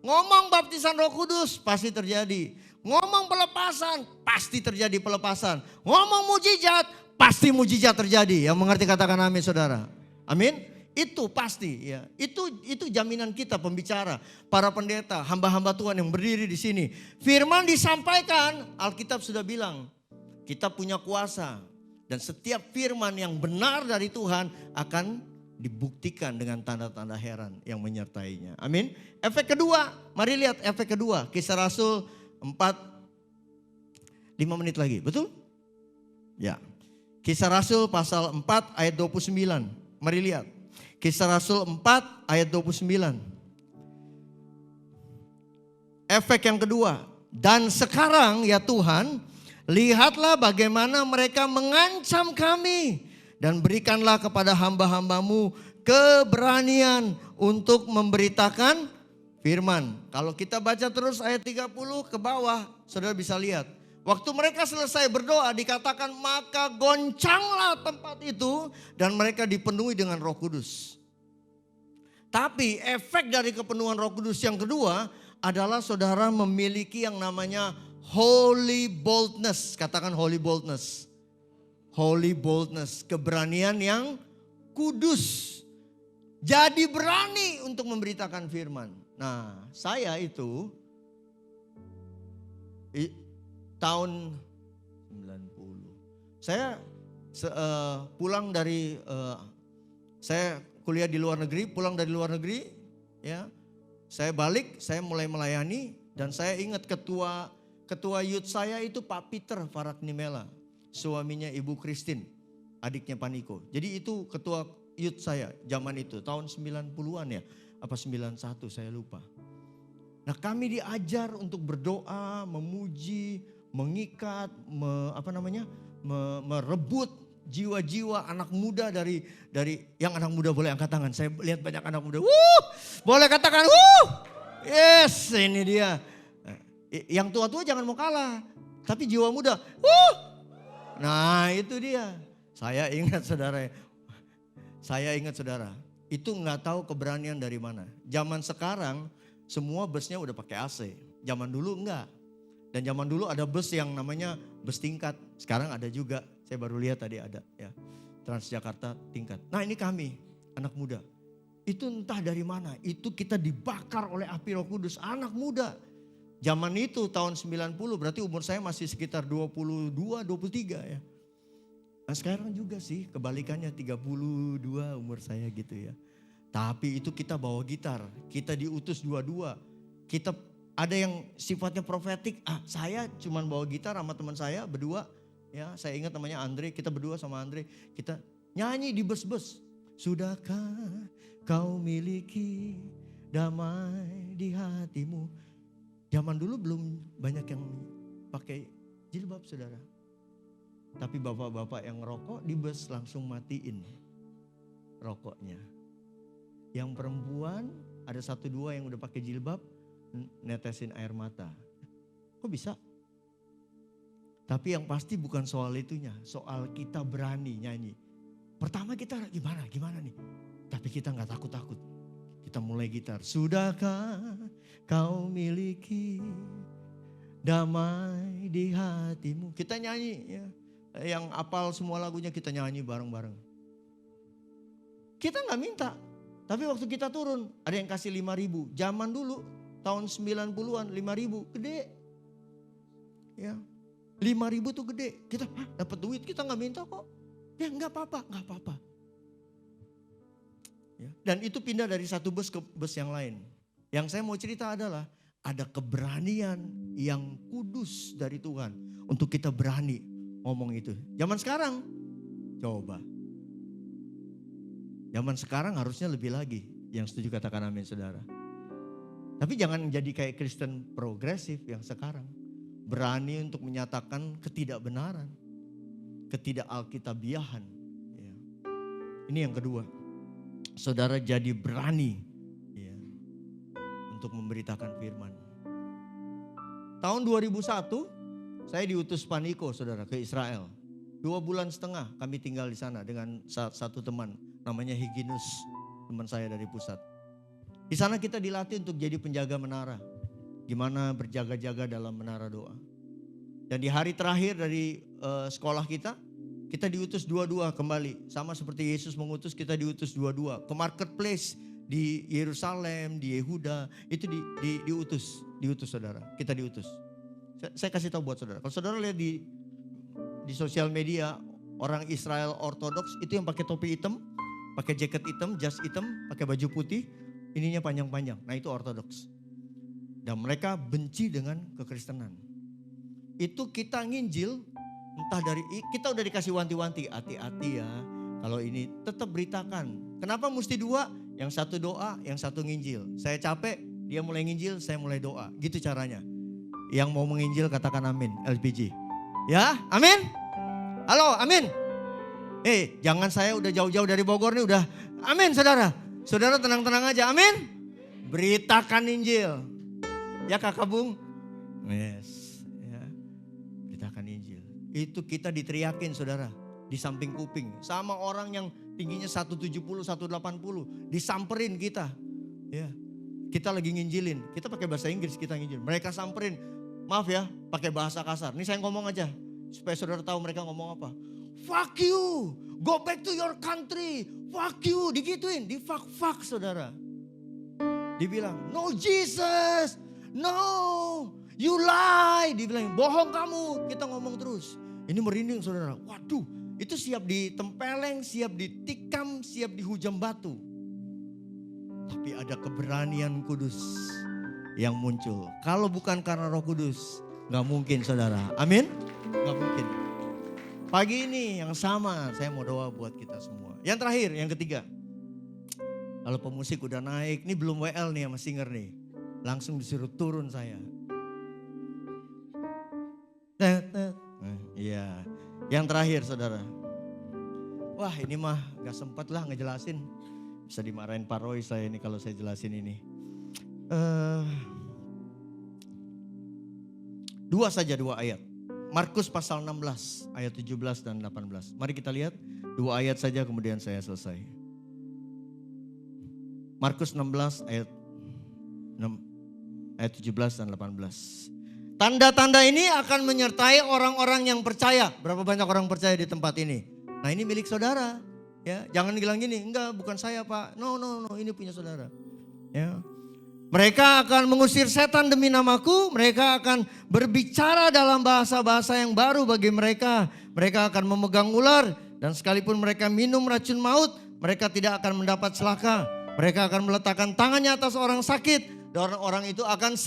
Ngomong baptisan Roh Kudus pasti terjadi. Ngomong pelepasan pasti terjadi pelepasan. Ngomong mujizat pasti mujizat terjadi. Yang mengerti katakan amin saudara. Amin. Itu pasti ya. Itu jaminan kita pembicara, para pendeta, hamba-hamba Tuhan yang berdiri di sini. Firman disampaikan, Alkitab sudah bilang, kita punya kuasa dan setiap firman yang benar dari Tuhan akan dibuktikan dengan tanda-tanda heran yang menyertainya. Amin. Efek kedua, mari lihat efek kedua. Kisah Rasul 4, 5 menit lagi, betul? Ya. Kisah Rasul pasal 4 ayat 29. Mari lihat. Kisah Rasul 4 ayat 29. Efek yang kedua. Dan sekarang ya Tuhan, lihatlah bagaimana mereka mengancam kami. Dan berikanlah kepada hamba-hambamu keberanian untuk memberitakan firman. Kalau kita baca terus ayat 30 ke bawah, saudara bisa lihat. Waktu mereka selesai berdoa dikatakan maka goncanglah tempat itu dan mereka dipenuhi dengan Roh Kudus. Tapi efek dari kepenuhan Roh Kudus yang kedua adalah saudara memiliki yang namanya holy boldness. Katakan holy boldness. Holy boldness, keberanian yang kudus. Jadi berani untuk memberitakan firman. Nah, saya itu tahun 90. Saya pulang dari saya kuliah di luar negeri, pulang dari luar negeri, ya. Saya balik, saya mulai melayani dan saya ingat ketua youth saya itu Pak Peter Faraknimela. Suaminya Ibu Christine, adiknya Paniko. Jadi itu ketua youth saya zaman itu, tahun 90-an ya, apa 91 saya lupa. Nah kami diajar untuk berdoa, memuji, mengikat, merebut jiwa-jiwa anak muda dari yang anak muda boleh angkat tangan. Saya lihat banyak anak muda. Boleh katakan yes, ini dia. Yang tua-tua jangan mau kalah, tapi jiwa muda. Nah itu dia. Saya ingat saudara, itu nggak tahu keberanian dari mana. Zaman sekarang semua busnya udah pakai AC. Zaman dulu enggak. Dan zaman dulu ada bus yang namanya bus tingkat. Sekarang ada juga, saya baru lihat tadi ada ya. Transjakarta tingkat. Nah ini kami, anak muda. Itu entah dari mana, itu kita dibakar oleh api Roh Kudus, anak muda. Zaman itu tahun 90 berarti umur saya masih sekitar 22, 23 ya. Nah sekarang juga sih kebalikannya 32 umur saya gitu ya. Tapi itu kita bawa gitar, kita diutus dua-dua. Kita ada yang sifatnya profetik, saya cuman bawa gitar sama teman saya berdua. Ya saya ingat namanya Andre, kita berdua sama Andre. Kita nyanyi di bus-bus. Sudahkah kau miliki damai di hatimu. Zaman dulu belum banyak yang pakai jilbab saudara. Tapi bapak-bapak yang ngerokok di bus langsung matiin rokoknya. Yang perempuan ada 1-2 yang udah pakai jilbab netesin air mata. Kok bisa? Tapi yang pasti bukan soal itunya, soal kita berani nyanyi. Pertama kita gimana nih? Tapi kita gak takut-takut. Kita mulai gitar. Sudahkah kau miliki damai di hatimu. Kita nyanyi ya. Yang apal semua lagunya kita nyanyi bareng-bareng. Kita gak minta. Tapi waktu kita turun ada yang kasih 5.000. Zaman dulu tahun 90-an 5.000 gede. Ya. 5.000 tuh gede. Kita dapat duit kita gak minta kok. Ya gak apa-apa. Ya. Dan itu pindah dari satu bus ke bus yang lain. Yang saya mau cerita adalah ada keberanian yang kudus dari Tuhan. Untuk kita berani ngomong itu. Zaman sekarang coba. Zaman sekarang harusnya lebih lagi. Yang setuju katakan amin saudara. Tapi jangan jadi kayak Kristen progresif yang sekarang. Berani untuk menyatakan ketidakbenaran. Ketidakalkitabiahan. Ya. Ini yang kedua. Saudara jadi berani ya, untuk memberitakan firman. Tahun 2001 saya diutus Paniko saudara ke Israel. 2,5 bulan kami tinggal di sana dengan satu teman. Namanya Higinus, teman saya dari pusat. Di sana kita dilatih untuk jadi penjaga menara. Gimana berjaga-jaga dalam menara doa. Dan di hari terakhir dari sekolah kita diutus 2-2 kembali. Sama seperti Yesus mengutus, kita diutus 2-2. Ke marketplace di Yerusalem, di Yehuda. Itu diutus saudara. Kita diutus. Saya kasih tahu buat saudara. Kalau saudara lihat di sosial media, orang Israel Ortodoks itu yang pakai topi hitam. Pakai jaket hitam, jas hitam, pakai baju putih, ininya panjang-panjang. Nah itu ortodoks. Dan mereka benci dengan kekristenan. Itu kita nginjil, entah dari, kita udah dikasih wanti-wanti, hati-hati ya. Kalau ini tetap beritakan. Kenapa mesti 2? Yang satu doa, yang satu nginjil. Saya capek, dia mulai nginjil, saya mulai doa. Gitu caranya. Yang mau menginjil katakan amin, LPG. Ya, amin? Halo, amin? Jangan saya udah jauh-jauh dari Bogor nih udah. Amin saudara. Saudara tenang-tenang aja. Amin. Beritakan Injil. Ya Kakak Bung. Yes. Ya. Beritakan Injil. Itu kita diteriakin saudara. Di samping kuping. Sama orang yang tingginya 170, 180. Disamperin kita. Ya. Kita lagi nginjilin. Kita pakai bahasa Inggris kita nginjil. Mereka samperin. Maaf ya pakai bahasa kasar. Ini saya ngomong aja. Supaya saudara tahu mereka ngomong apa. Fuck you, go back to your country. Fuck you, digituin, di fuck saudara. Dibilang, no Jesus, no, you lie. Dibilang, bohong kamu, kita ngomong terus. Ini merinding saudara, waduh itu siap ditempeleng, siap ditikam, siap dihujam batu. Tapi ada keberanian kudus yang muncul. Kalau bukan karena Roh Kudus, gak mungkin saudara, amin? Gak mungkin. Pagi ini yang sama, saya mau doa buat kita semua. Yang terakhir, yang ketiga. Kalau pemusik udah naik, ini belum WL nih sama singer nih. Langsung disuruh turun saya. Iya. Yang terakhir saudara. Wah ini mah gak sempat lah ngejelasin. Bisa dimarahin Pak Roy saya ini kalau saya jelasin ini. Dua ayat. Markus pasal 16 ayat 17 dan 18. Mari kita lihat 2 ayat saja kemudian saya selesai. Markus 16 ayat 17 dan 18. Tanda-tanda ini akan menyertai orang-orang yang percaya. Berapa banyak orang percaya di tempat ini? Nah ini milik saudara. Ya, jangan bilang gini, enggak bukan saya Pak. No, ini punya saudara. Ya. Mereka akan mengusir setan demi namaku. Mereka akan berbicara dalam bahasa-bahasa yang baru bagi mereka. Mereka akan memegang ular. Dan sekalipun mereka minum racun maut, mereka tidak akan mendapat celaka. Mereka akan meletakkan tangannya atas orang sakit. Dan orang itu akan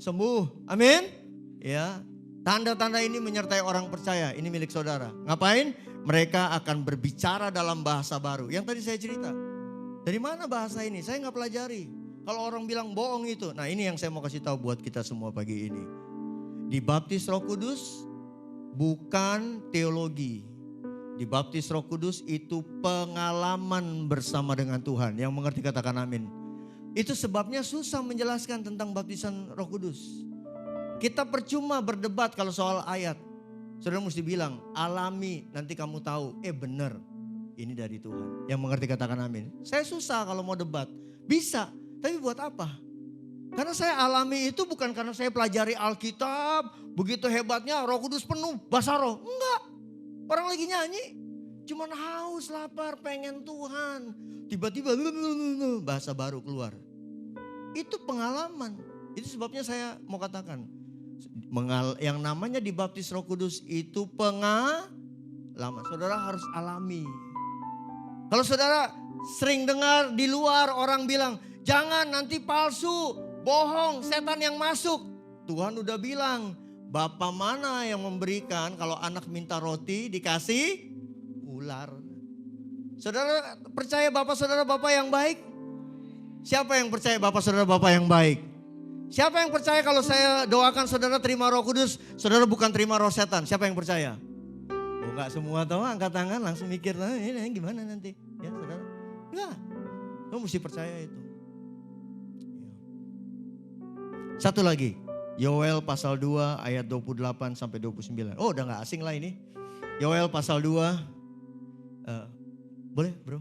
sembuh. Amin. Ya. Tanda-tanda ini menyertai orang percaya. Ini milik saudara. Ngapain? Mereka akan berbicara dalam bahasa baru. Yang tadi saya cerita. Dari mana bahasa ini? Saya nggak pelajari. Kalau orang bilang bohong itu. Nah ini yang saya mau kasih tahu buat kita semua pagi ini. Dibaptis Roh Kudus bukan teologi. Dibaptis Roh Kudus itu pengalaman bersama dengan Tuhan. Yang mengerti katakan amin. Itu sebabnya susah menjelaskan tentang baptisan Roh Kudus. Kita percuma berdebat kalau soal ayat. Saudara mesti bilang, alami nanti kamu tahu. Benar, ini dari Tuhan. Yang mengerti katakan amin. Saya susah kalau mau debat. Bisa, tapi buat apa? Karena saya alami itu bukan karena saya pelajari Alkitab. Begitu hebatnya Roh Kudus penuh, bahasa roh. Enggak, orang lagi nyanyi. Cuman haus, lapar, pengen Tuhan. Tiba-tiba bahasa baru keluar. Itu pengalaman. Itu sebabnya saya mau katakan. Yang namanya dibaptis Roh Kudus itu pengalaman. Saudara harus alami. Kalau saudara sering dengar di luar orang bilang, jangan nanti palsu, bohong, setan yang masuk. Tuhan udah bilang, Bapa mana yang memberikan kalau anak minta roti dikasih ular. Saudara percaya Bapak saudara Bapak yang baik? Siapa yang percaya Bapak saudara Bapak yang baik? Siapa yang percaya kalau saya doakan saudara terima Roh Kudus, saudara bukan terima roh setan? Siapa yang percaya? Oh enggak semua tahu, angkat tangan langsung mikir, ini gimana nanti? Ya saudara, enggak. Kamu mesti percaya itu. Satu lagi, Yoel pasal 2 ayat 28 sampai 29. Oh udah gak asing lah ini. Yoel pasal 2, boleh bro?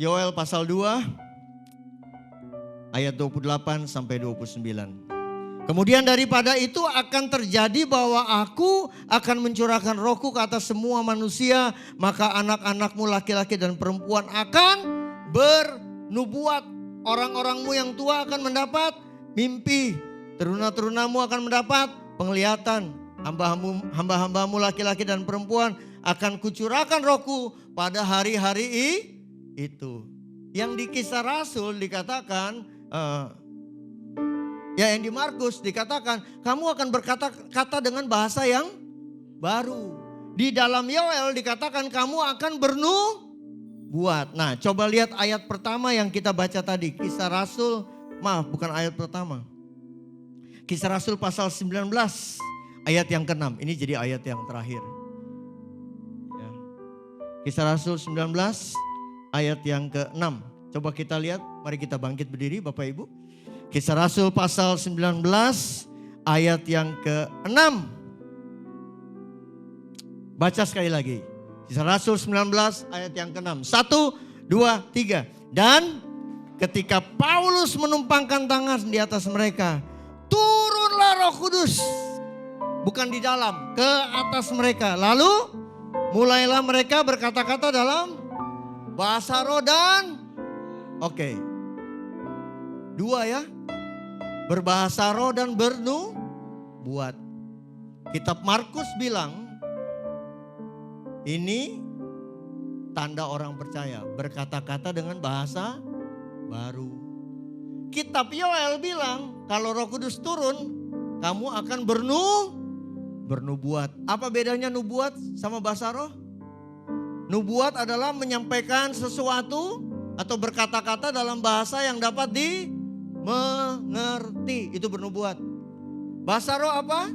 Yoel pasal 2 ayat 28 sampai 29. Kemudian daripada itu akan terjadi bahwa aku akan mencurahkan rohku ke atas semua manusia. Maka anak-anakmu laki-laki dan perempuan akan bernubuat. Orang-orangmu yang tua akan mendapat mimpi. Teruna-terunamu akan mendapat penglihatan. Hamba-hambamu laki-laki dan perempuan akan kucurahkan rohku pada hari-hari itu. Yang di Kisah Rasul dikatakan, yang di Markus dikatakan kamu akan berkata-kata dengan bahasa yang baru. Di dalam Yoel dikatakan kamu akan bernubuat. Nah coba lihat ayat pertama yang kita baca tadi. Kisah Rasul, bukan ayat pertama. Kisah Rasul pasal 19 ayat yang ke-6. Ini jadi ayat yang terakhir. Ya. Kisah Rasul 19 ayat yang ke-6. Coba kita lihat, mari kita bangkit berdiri Bapak Ibu. Kisah Rasul pasal 19 ayat yang ke-6. Baca sekali lagi. Kisah Rasul 19 ayat yang ke-6. 1, 2, 3. Dan ketika Paulus menumpangkan tangan di atas mereka, turunlah Roh Kudus. Bukan di dalam, ke atas mereka. Lalu mulailah mereka berkata-kata dalam bahasa roh dan Oke. 2 ya. Berbahasa roh dan bernubuat. Kitab Markus bilang ini tanda orang percaya, berkata-kata dengan bahasa baru. Kitab Yoel bilang kalau Roh Kudus turun, kamu akan bernubuat. Apa bedanya nubuat sama bahasa roh? Nubuat adalah menyampaikan sesuatu atau berkata-kata dalam bahasa yang dapat mengerti. Itu bernubuat. Bahasa roh apa?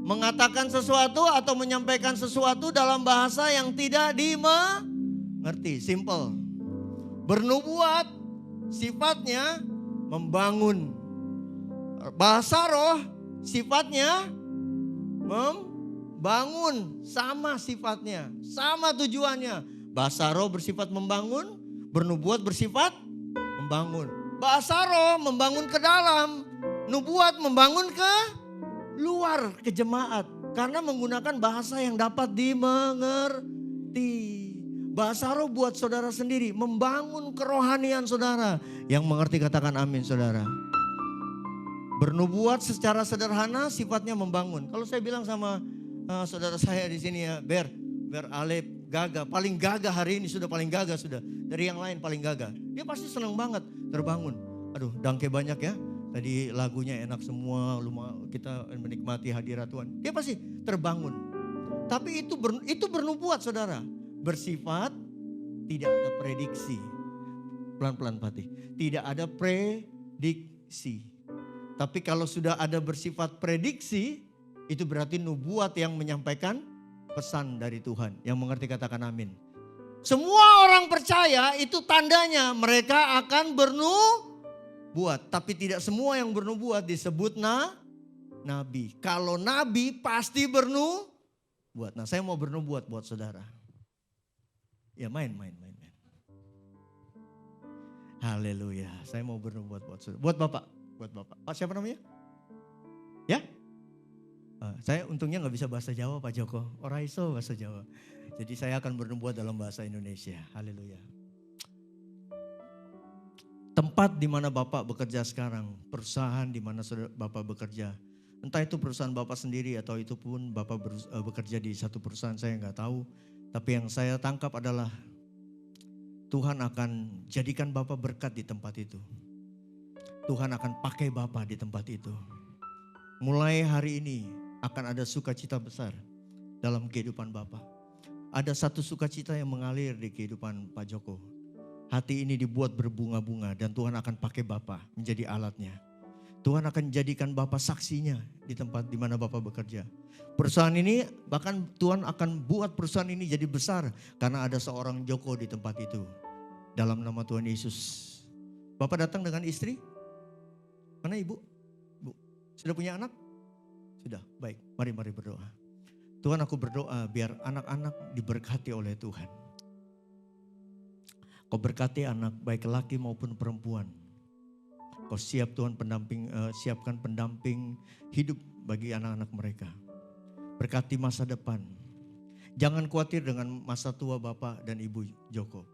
Mengatakan sesuatu atau menyampaikan sesuatu dalam bahasa yang tidak dimengerti. Simple. Bernubuat sifatnya membangun. Bahasa roh sifatnya membangun. Sama sifatnya, sama tujuannya. Bahasa roh bersifat membangun, bernubuat bersifat membangun. Bahasa roh membangun ke dalam, nubuat membangun ke luar, ke jemaat. Karena menggunakan bahasa yang dapat dimengerti. Bahasa roh buat saudara sendiri, membangun kerohanian saudara. Yang mengerti katakan amin saudara. Bernubuat secara sederhana sifatnya membangun. Kalau saya bilang sama saudara saya di sini ya, Ber Alep gagah, paling gagah hari ini sudah paling gagah sudah. Dari yang lain paling gagah. Dia pasti senang banget terbangun. Aduh, dangke banyak ya. Tadi lagunya enak semua, kita menikmati hadirat Tuhan. Dia pasti terbangun. Tapi itu bernubuat saudara. Bersifat tidak ada prediksi. Pelan-pelan Fatih. Tidak ada prediksi. Tapi kalau sudah ada bersifat prediksi, itu berarti nubuat yang menyampaikan pesan dari Tuhan. Yang mengerti katakan amin. Semua orang percaya itu tandanya mereka akan bernubuat. Tapi tidak semua yang bernubuat disebut nabi. Kalau nabi pasti bernubuat. Nah saya mau bernubuat buat saudara. Ya main. Haleluya. Saya mau bernubuat buat saudara. Buat Bapak. Pak siapa namanya? Ya? Saya untungnya gak bisa bahasa Jawa Pak Joko. Ora iso bahasa Jawa. Jadi saya akan bernubuat dalam bahasa Indonesia. Haleluya. Tempat di mana Bapak bekerja sekarang. Perusahaan di mana Bapak bekerja. Entah itu perusahaan Bapak sendiri atau itu pun Bapak bekerja di satu perusahaan, saya gak tahu. Tapi yang saya tangkap adalah Tuhan akan jadikan Bapak berkat di tempat itu. Tuhan akan pakai Bapak di tempat itu. Mulai hari ini akan ada sukacita besar dalam kehidupan Bapak. Ada satu sukacita yang mengalir di kehidupan Pak Joko. Hati ini dibuat berbunga-bunga dan Tuhan akan pakai Bapak menjadi alatnya. Tuhan akan jadikan Bapak saksinya di tempat di mana Bapak bekerja. Perusahaan ini bahkan Tuhan akan buat perusahaan ini jadi besar karena ada seorang Joko di tempat itu. Dalam nama Tuhan Yesus. Bapak datang dengan istri? Mana ibu? Bu, sudah punya anak? Sudah, baik. Mari berdoa. Tuhan aku berdoa biar anak-anak diberkati oleh Tuhan. Kau berkati anak baik laki maupun perempuan. Kau siap Tuhan siapkan pendamping hidup bagi anak-anak mereka. Berkati masa depan. Jangan khawatir dengan masa tua Bapak dan Ibu Joko.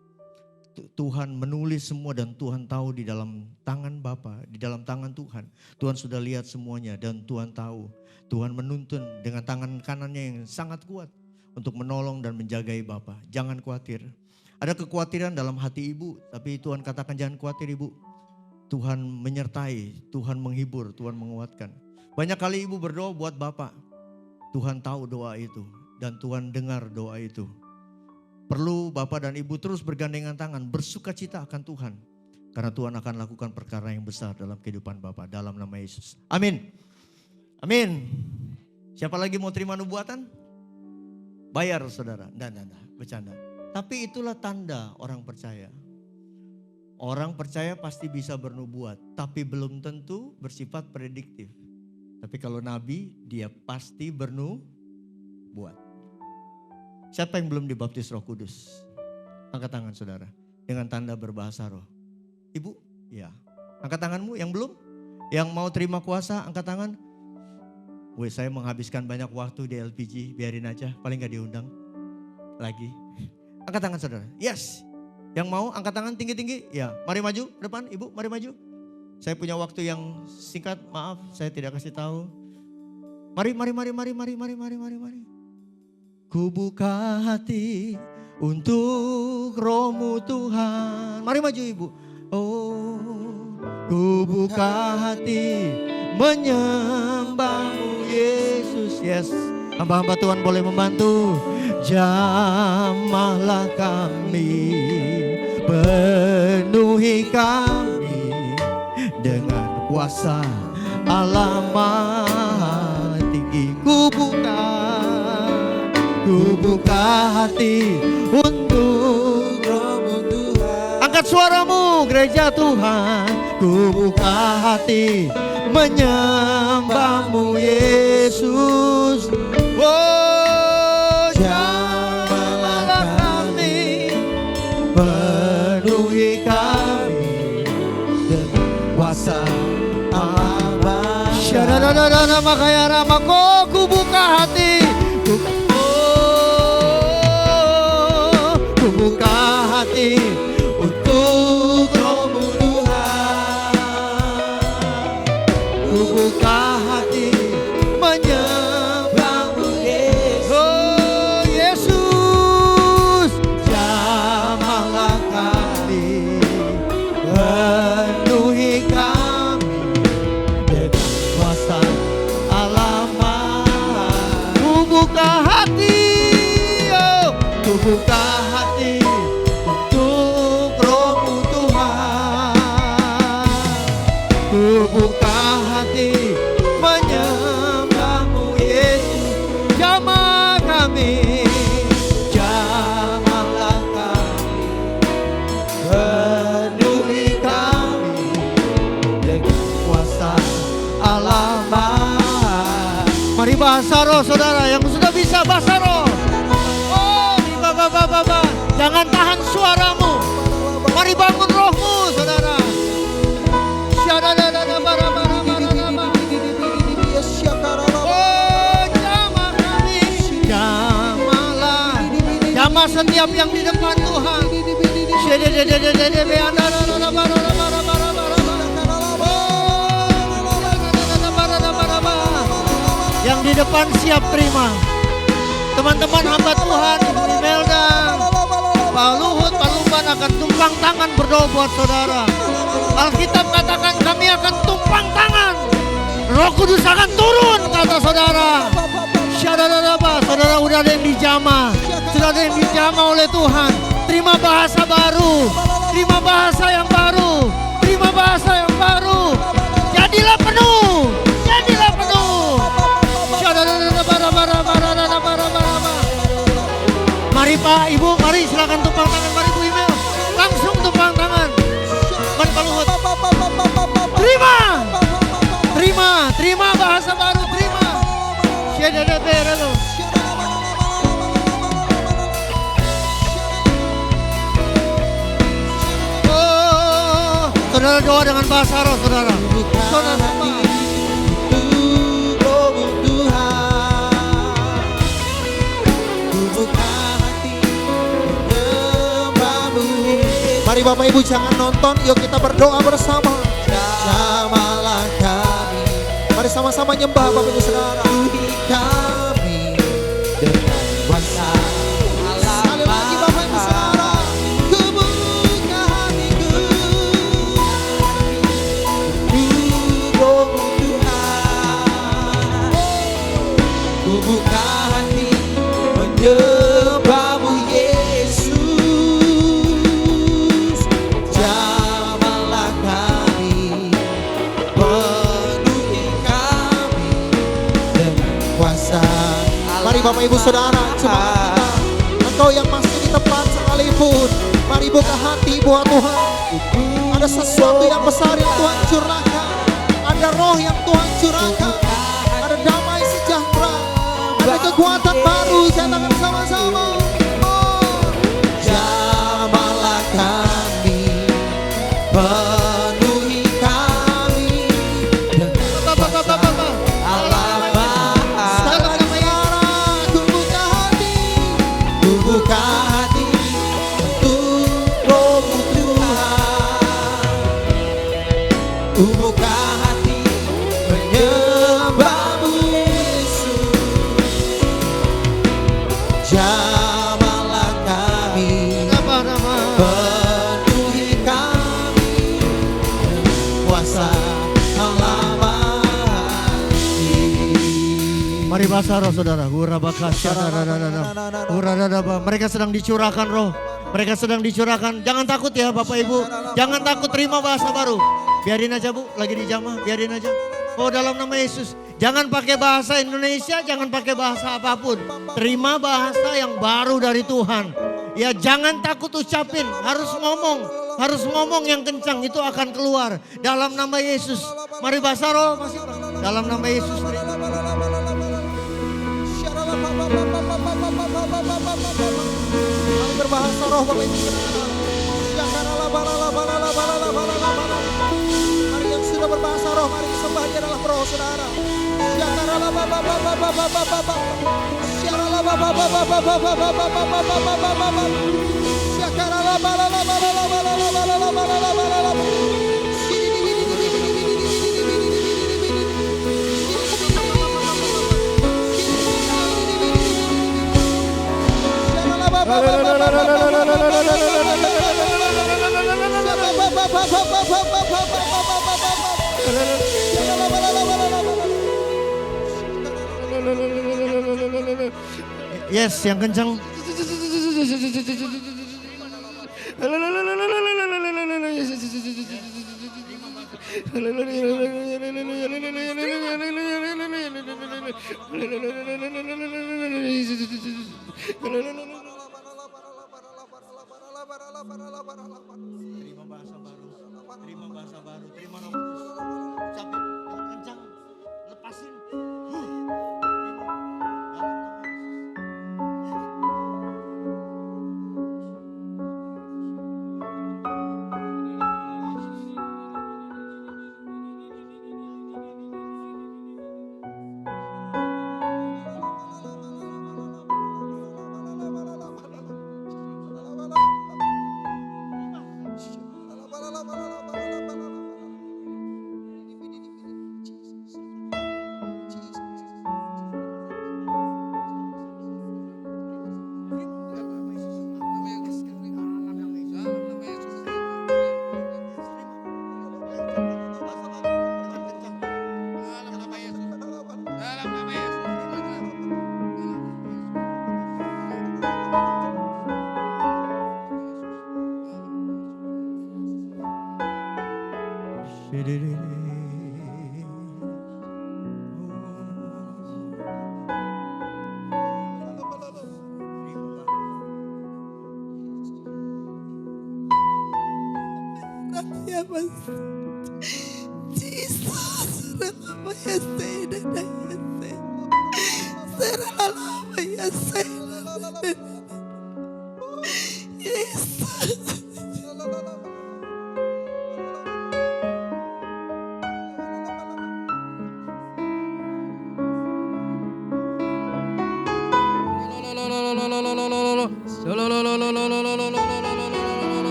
Tuhan menulis semua dan Tuhan tahu di dalam tangan Bapa, di dalam tangan Tuhan. Tuhan sudah lihat semuanya dan Tuhan tahu. Tuhan menuntun dengan tangan kanannya yang sangat kuat untuk menolong dan menjagai Bapa. Jangan khawatir. Ada kekhawatiran dalam hati ibu, tapi Tuhan katakan jangan khawatir ibu. Tuhan menyertai, Tuhan menghibur, Tuhan menguatkan. Banyak kali ibu berdoa buat Bapak. Tuhan tahu doa itu dan Tuhan dengar doa itu. Perlu Bapak dan Ibu terus bergandengan tangan, bersuka cita akan Tuhan. Karena Tuhan akan lakukan perkara yang besar dalam kehidupan Bapak, dalam nama Yesus. Amin. Amin. Siapa lagi mau terima nubuatan? Bayar saudara. Enggak, bercanda. Tapi itulah tanda orang percaya. Orang percaya pasti bisa bernubuat, tapi belum tentu bersifat prediktif. Tapi kalau nabi, dia pasti bernubuat. Siapa yang belum dibaptis Roh Kudus? Angkat tangan saudara. Dengan tanda berbahasa roh. Ibu? Ya. Angkat tanganmu yang belum? Yang mau terima kuasa angkat tangan. Weh, saya menghabiskan banyak waktu di LPG. Biarin aja, paling gak diundang lagi. Angkat tangan saudara. Yes. Yang mau angkat tangan tinggi-tinggi? Ya. Mari maju depan ibu, mari maju. Saya punya waktu yang singkat, maaf saya tidak kasih tahu. Mari. Ku buka hati untuk Roh-Mu Tuhan. Mari maju ibu. Oh, ku buka hati menyembah-Mu Yesus. Yes, hamba-hamba Tuhan boleh membantu. Jamahlah kami, penuhi kami dengan kuasa Allah Maha Tinggi. Ku buka hati untuk Roh-Mu Tuhan. Angkat suaramu gereja Tuhan. Ku buka hati menyembah-Mu Yesus. Oh, jamahlah kami, penuhi kami dengan kuasa Allah. Syadadadadada makaya ramako. Ku buka hati, ku buka hati untuk Roh-Mu Tuhan. Ku buka hati menyembah-Mu Yesus. Oh Yesus, jamahlah kami, penuhi kami dengan kuasa Allah Maha. Ku buka hati, oh, ku buka hati untuk Roh-Mu Tuhan. Ku buka hati menyembah-Mu Yesus. Jamah kami, jamahlah kami, penuhi kami dengan kuasa Allah Maha. Mari bahasa roh saudara yang sudah bisa bahasa roh. Oh, Baba. Jangan tahan suaramu. Mari bangun rohmu saudara. Oh, jamah kami, jamahlah, jamah setiap yang di depan Tuhan. Yang di depan siap terima. Teman-teman hamba Tuhan, Ibu Imelda, Pak Luhut, Pak Lumban akan tumpang tangan berdoa buat saudara. Alkitab katakan kami akan tumpang tangan, Roh Kudus akan turun, kata saudara. Syadadadaba, saudara udah ada yang dijamah, sudah ada yang dijamah oleh Tuhan. Terima bahasa baru, terima bahasa yang baru, terima bahasa yang baru. Jadilah penuh, jadilah penuh. Mari Pak, Ibu, mari silakan tumpang tangan. Mari Bu Imel, langsung tumpang tangan. Mari Pak Luhut. Terima bahasa baru, terima. Oh, saudara doa dengan bahasa roh, saudara. Saudara Mari Bapak Ibu jangan nonton, yuk kita berdoa bersama. Jamahlah kami. Mari sama-sama nyembah Bapak Ibu Saudara. Kami dengan kuasa Allah. Sekali lagi Bapak Ibu Saudara. Ku buka hatiku untuk Roh-Mu Tuhan. Ku buka hati menyembah-Mu Yesus. Mari Bapak Ibu Saudara, jemaat kita, engkau yang masih di tempat sekalipun, mari buka hati buat Tuhan. Ada sesuatu yang besar yang Tuhan curahkan, ada roh yang Tuhan curahkan, ada damai sejahtera, ada kekuatan baru. Katakan sama-sama. Oh, jamahlah kami, penuhi kami dengan kuasa Allah. Buka hati untuk Roh-Mu Tuhan. Buka hati menyembah-Mu Yesus. Mari bahasa roh saudara. Mereka sedang dicurahkan roh. Mereka sedang dicurahkan. Jangan takut ya Bapak Ibu. Jangan takut, terima bahasa baru. Biarin aja Bu, lagi dijamah, biarin aja. Oh dalam nama Yesus. Jangan pakai bahasa Indonesia, jangan pakai bahasa apapun. Terima bahasa yang baru dari Tuhan. Ya jangan takut ucapin, harus ngomong yang kencang, itu akan keluar. Dalam nama Yesus. Mari bahasa roh, masih dalam nama Yesus. Mari berbahasa roh Bapak Ibu. Mari yang sudah berbahasa roh, mari sembah Dia dalam roh saudara. Yes, yang kencang. Terima bahasa baru, terima bahasa baru, terima roh. Ucapin yang kencang, lepasin.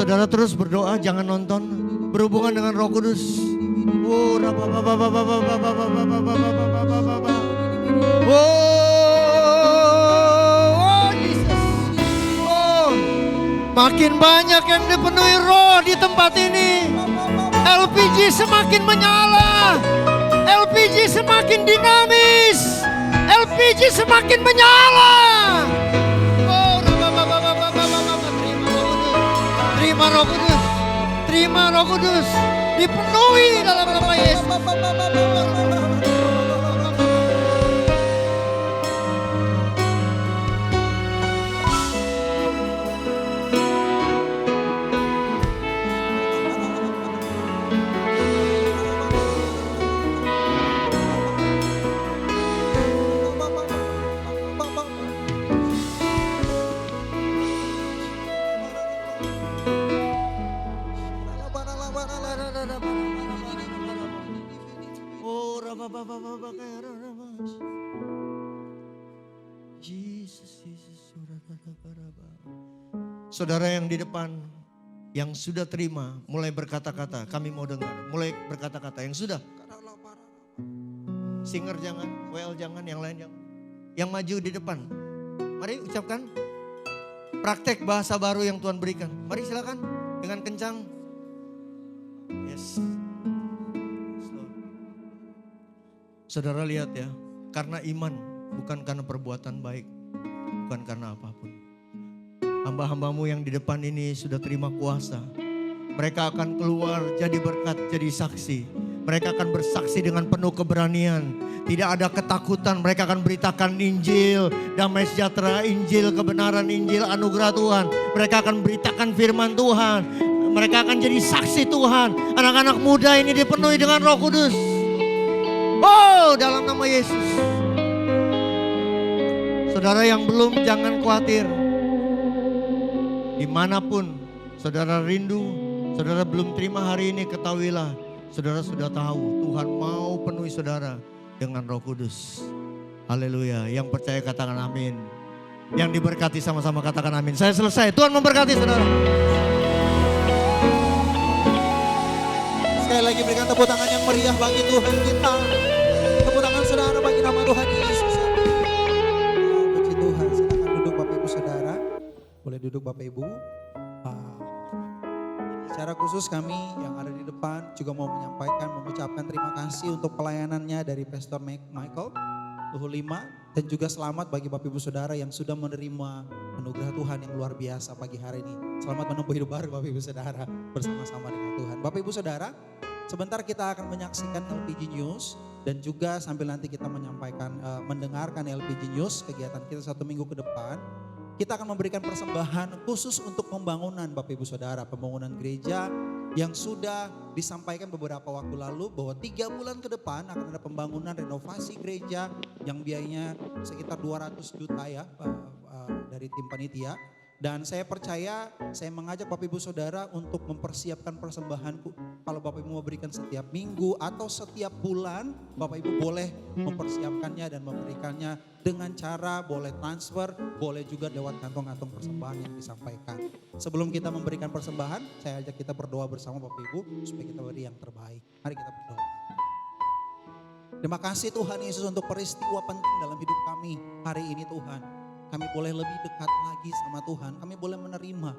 Saudara terus berdoa, jangan nonton, berhubungan dengan Roh Kudus. Makin banyak yang dipenuhi Roh di tempat ini. LPG semakin menyala, LPG semakin dinamis, LPG semakin menyala. Terima Roh Kudus, terima Roh Kudus, dipenuhi dalam nama Yesus. Oh, Jesus. Saudara yang di depan, yang sudah terima, mulai berkata-kata, kami mau dengar. Mulai berkata-kata, yang sudah. Singer jangan, WL jangan, yang lain jangan. Yang maju di depan, mari ucapkan praktek bahasa baru yang Tuhan berikan. Mari silakan dengan kencang. Yes. Saudara lihat ya, karena iman, bukan karena perbuatan baik, bukan karena apapun. Hamba-hambamu yang di depan ini sudah terima kuasa. Mereka akan keluar jadi berkat, jadi saksi. Mereka akan bersaksi dengan penuh keberanian. Tidak ada ketakutan, mereka akan beritakan Injil, damai sejahtera, Injil, kebenaran, Injil, anugerah Tuhan. Mereka akan beritakan firman Tuhan. Mereka akan jadi saksi Tuhan. Anak-anak muda ini dipenuhi dengan Roh Kudus. Oh, dalam nama Yesus. Saudara yang belum, jangan khawatir. Dimanapun saudara rindu, saudara belum terima hari ini, ketahuilah saudara sudah tahu Tuhan mau penuhi saudara dengan Roh Kudus. Haleluya. Yang percaya katakan amin. Yang diberkati sama-sama katakan amin. Saya selesai. Tuhan memberkati saudara. Sekali lagi berikan tepuk tangan yang meriah bagi Tuhan kita. Tepuk tangan saudara bagi nama Tuhan Yesus. Puji Tuhan. Silakan duduk Bapak Ibu Saudara. Boleh duduk Bapak Ibu. Secara khusus kami yang ada di depan juga mau mengucapkan terima kasih untuk pelayanannya dari Pastor Michael Luhur 5 dan juga selamat bagi Bapak Ibu Saudara yang sudah menerima anugerah Tuhan yang luar biasa pagi hari ini. Selamat menempuh hidup baru Bapak Ibu Saudara bersama-sama dengan Tuhan. Bapak Ibu Saudara, sebentar kita akan menyaksikan LPG News dan juga sambil nanti kita mendengarkan LPG News kegiatan kita 1 minggu ke depan. Kita akan memberikan persembahan khusus untuk pembangunan Bapak Ibu Saudara. Pembangunan gereja yang sudah disampaikan beberapa waktu lalu bahwa 3 bulan ke depan akan ada pembangunan renovasi gereja yang biayanya sekitar 200 juta ya dari tim panitia. Dan saya percaya, saya mengajak Bapak Ibu Saudara untuk mempersiapkan persembahan. Kalau Bapak Ibu mau berikan setiap minggu atau setiap bulan, Bapak Ibu boleh mempersiapkannya dan memberikannya dengan cara boleh transfer, boleh juga lewat kantong-kantong persembahan yang disampaikan. Sebelum kita memberikan persembahan, saya ajak kita berdoa bersama Bapak Ibu supaya kita beri yang terbaik. Mari kita berdoa. Terima kasih Tuhan Yesus untuk peristiwa penting dalam hidup kami hari ini Tuhan. Kami boleh lebih dekat lagi sama Tuhan. Kami boleh menerima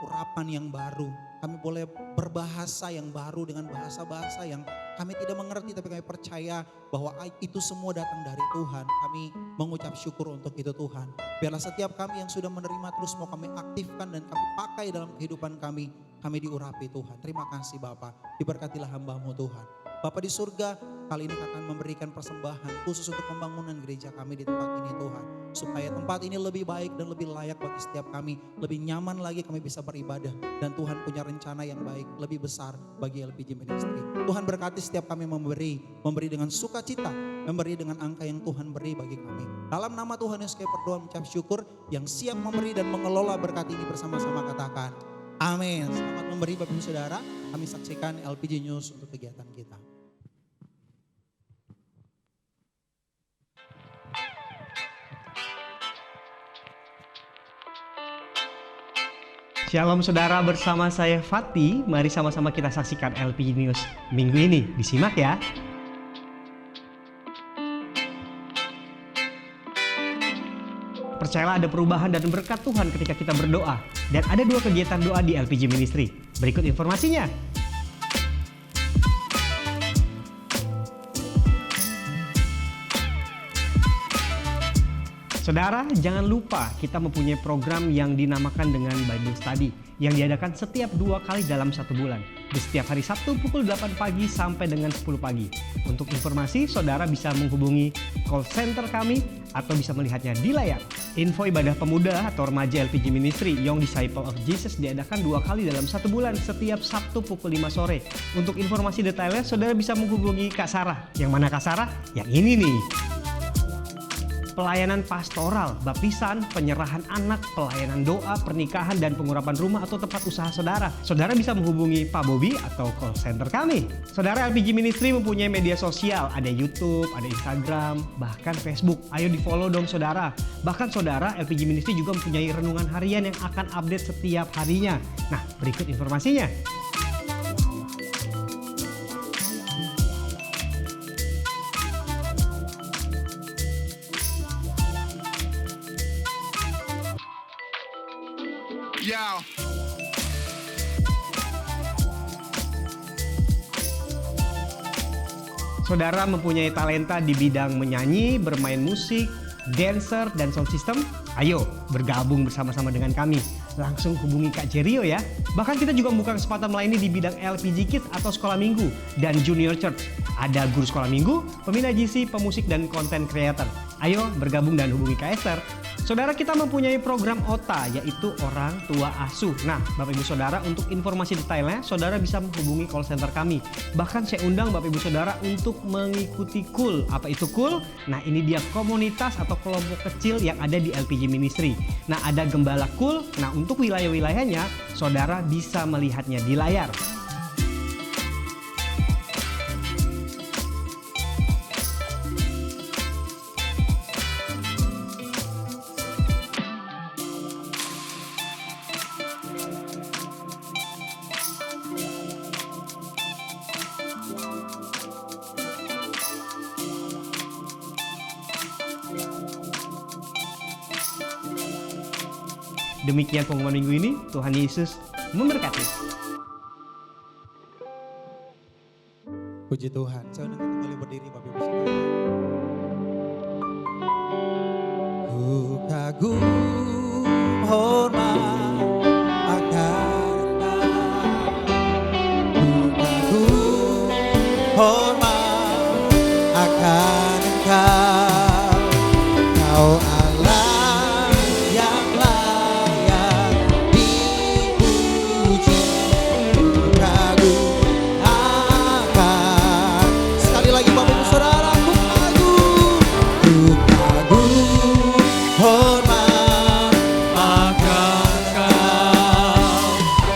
urapan yang baru. Kami boleh berbahasa yang baru dengan bahasa-bahasa yang kami tidak mengerti. Tapi kami percaya bahwa itu semua datang dari Tuhan. Kami mengucap syukur untuk itu Tuhan. Biarlah setiap kami yang sudah menerima terus mau kami aktifkan dan kami pakai dalam kehidupan kami. Kami diurapi Tuhan. Terima kasih Bapak. Diberkatilah hamba-Mu Tuhan. Bapak di surga, kali ini akan memberikan persembahan khusus untuk pembangunan gereja kami di tempat ini Tuhan. Supaya tempat ini lebih baik dan lebih layak bagi setiap kami. Lebih nyaman lagi kami bisa beribadah. Dan Tuhan punya rencana yang baik, lebih besar bagi LPG Ministry. Tuhan berkati setiap kami memberi dengan sukacita. Memberi dengan angka yang Tuhan beri bagi kami. Dalam nama Tuhan Yesus kami berdoa mengucap syukur. Yang siap memberi dan mengelola berkat ini bersama-sama katakan. Amin. Selamat memberi Bapak Ibu Saudara. Kami saksikan LPG News untuk kegiatan kita. Shalom saudara, bersama saya Fatih. Mari sama-sama kita saksikan LPG News minggu ini. Disimak ya. Percayalah ada perubahan dan berkat Tuhan ketika kita berdoa. Dan ada 2 kegiatan doa di LPG Ministry. Berikut informasinya. Saudara, jangan lupa kita mempunyai program yang dinamakan dengan Bible Study yang diadakan setiap 2 kali dalam 1 bulan. Di setiap hari Sabtu pukul 8 pagi sampai dengan 10 pagi. Untuk informasi, saudara bisa menghubungi call center kami atau bisa melihatnya di layar. Info ibadah pemuda atau remaja LPG Ministry Young Disciple of Jesus diadakan 2 kali dalam 1 bulan setiap Sabtu pukul 5 sore. Untuk informasi detailnya, saudara bisa menghubungi Kak Sarah. Yang mana Kak Sarah? Yang ini nih. pelayanan pastoral, baptisan, penyerahan anak, pelayanan doa, pernikahan, dan pengurapan rumah atau tempat usaha saudara. Saudara bisa menghubungi Pak Bobby atau call center kami. Saudara, LPG Ministry mempunyai media sosial, ada YouTube, ada Instagram, bahkan Facebook. Ayo di follow dong saudara. Bahkan saudara, LPG Ministry juga mempunyai renungan harian yang akan update setiap harinya. Nah, berikut informasinya. Yo. Saudara mempunyai talenta di bidang menyanyi, bermain musik, dancer, dan sound system? Ayo bergabung bersama-sama dengan kami. Langsung hubungi Kak Jerio ya. Bahkan kita juga membuka kesempatan melayani di bidang LPG Kids atau sekolah minggu dan junior church. Ada guru sekolah minggu, pembina GC, pemusik, dan content creator. Ayo bergabung dan hubungi Kak Esther. Saudara, kita mempunyai program OTA, yaitu orang tua asuh. Nah, Bapak Ibu Saudara, untuk informasi detailnya, saudara bisa menghubungi call center kami. Bahkan saya undang Bapak Ibu Saudara untuk mengikuti KUL. Apa itu KUL? Nah, ini dia komunitas atau kelompok kecil yang ada di LPG Ministry. Nah, ada gembala KUL. Nah, untuk wilayah-wilayahnya, saudara bisa melihatnya di layar. Demikian pengumuman minggu ini, Tuhan Yesus memberkati. Puji Tuhan. Saya undang kita kembali berdiri Bapak Ibu Saudara. Ku kagum hormat akan Engkau. Ku kagum hormat akan Engkau. Kau Allah yang layak dipuji. Ku kagum akan. Sekali lagi Bapak Ibu Saudara, ku kagum hormat akan Kau. Ku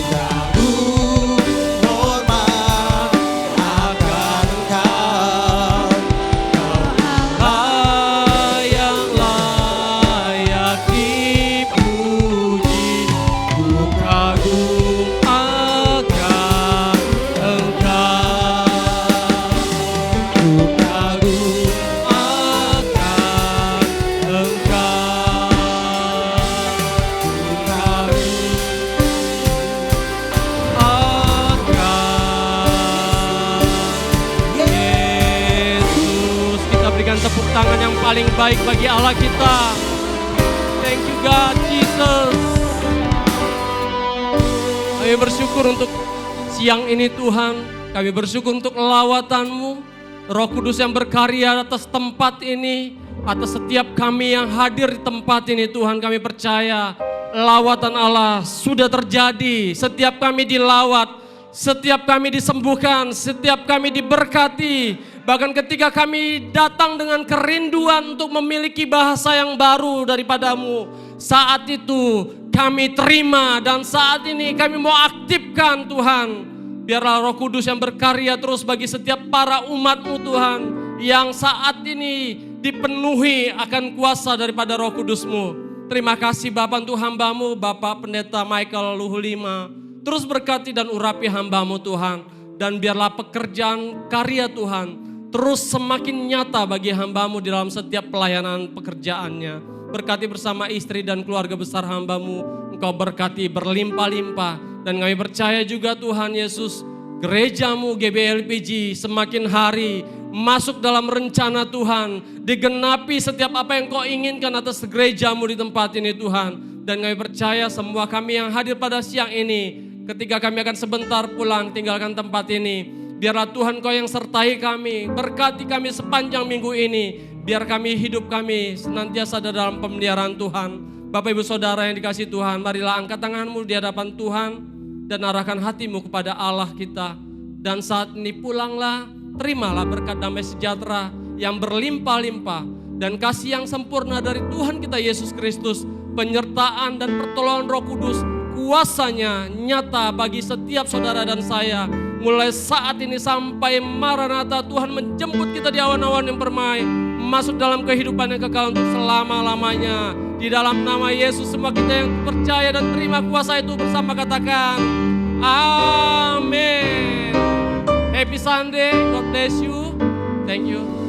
kagum hormat akan Kau. Allah yang layak dipuji, ku kagum akan Engkau. Ku kagum Akan Engkau. Ku kagum akan Yesus. Kita berikan tepuk tangan yang paling baik bagi Allah kita. Thank you God, Jesus. Kami bersyukur untuk siang ini Tuhan. Kami bersyukur untuk lawatan-Mu. Roh Kudus yang berkarya atas tempat ini. Atas setiap kami yang hadir di tempat ini Tuhan, kami percaya lawatan Allah sudah terjadi. Setiap kami dilawat, setiap kami disembuhkan, setiap kami diberkati. Bahkan ketika kami datang dengan kerinduan untuk memiliki bahasa yang baru daripada-Mu, saat itu kami terima dan saat ini kami mau aktifkan Tuhan. Biarlah Roh Kudus yang berkarya terus bagi setiap para umat-Mu Tuhan, yang saat ini dipenuhi akan kuasa daripada Roh Kudus-Mu. Terima kasih Bapak untuk hamba-Mu, Bapak Pendeta Michael Luhulima. Terus berkati dan urapi hamba-Mu Tuhan. Dan biarlah pekerjaan karya Tuhan terus semakin nyata bagi hamba-Mu di dalam setiap pelayanan pekerjaannya. Berkati bersama istri dan keluarga besar hamba-Mu. Engkau berkati berlimpah-limpah. Dan kami percaya juga Tuhan Yesus, gereja-Mu GBLPG semakin hari masuk dalam rencana Tuhan. Digenapi setiap apa yang Kau inginkan atas gereja-Mu di tempat ini Tuhan. Dan kami percaya semua kami yang hadir pada siang ini, ketika kami akan sebentar pulang tinggalkan tempat ini, biarlah Tuhan Kau yang sertai kami, berkati kami sepanjang minggu ini. Biar hidup kami senantiasa ada dalam pemeliharaan Tuhan. Bapak Ibu Saudara yang dikasihi Tuhan, marilah angkat tanganmu di hadapan Tuhan dan arahkan hatimu kepada Allah kita. Dan saat ini pulanglah, terimalah berkat damai sejahtera yang berlimpah-limpah dan kasih yang sempurna dari Tuhan kita Yesus Kristus, penyertaan dan pertolongan Roh Kudus, kuasanya nyata bagi setiap saudara dan saya. Mulai saat ini sampai Maranatha, Tuhan menjemput kita di awan-awan yang permai, masuk dalam kehidupan yang kekal untuk selama-lamanya. Di dalam nama Yesus, semua kita yang percaya dan terima kuasa itu bersama katakan, amin. Happy Sunday, God bless you. Thank you.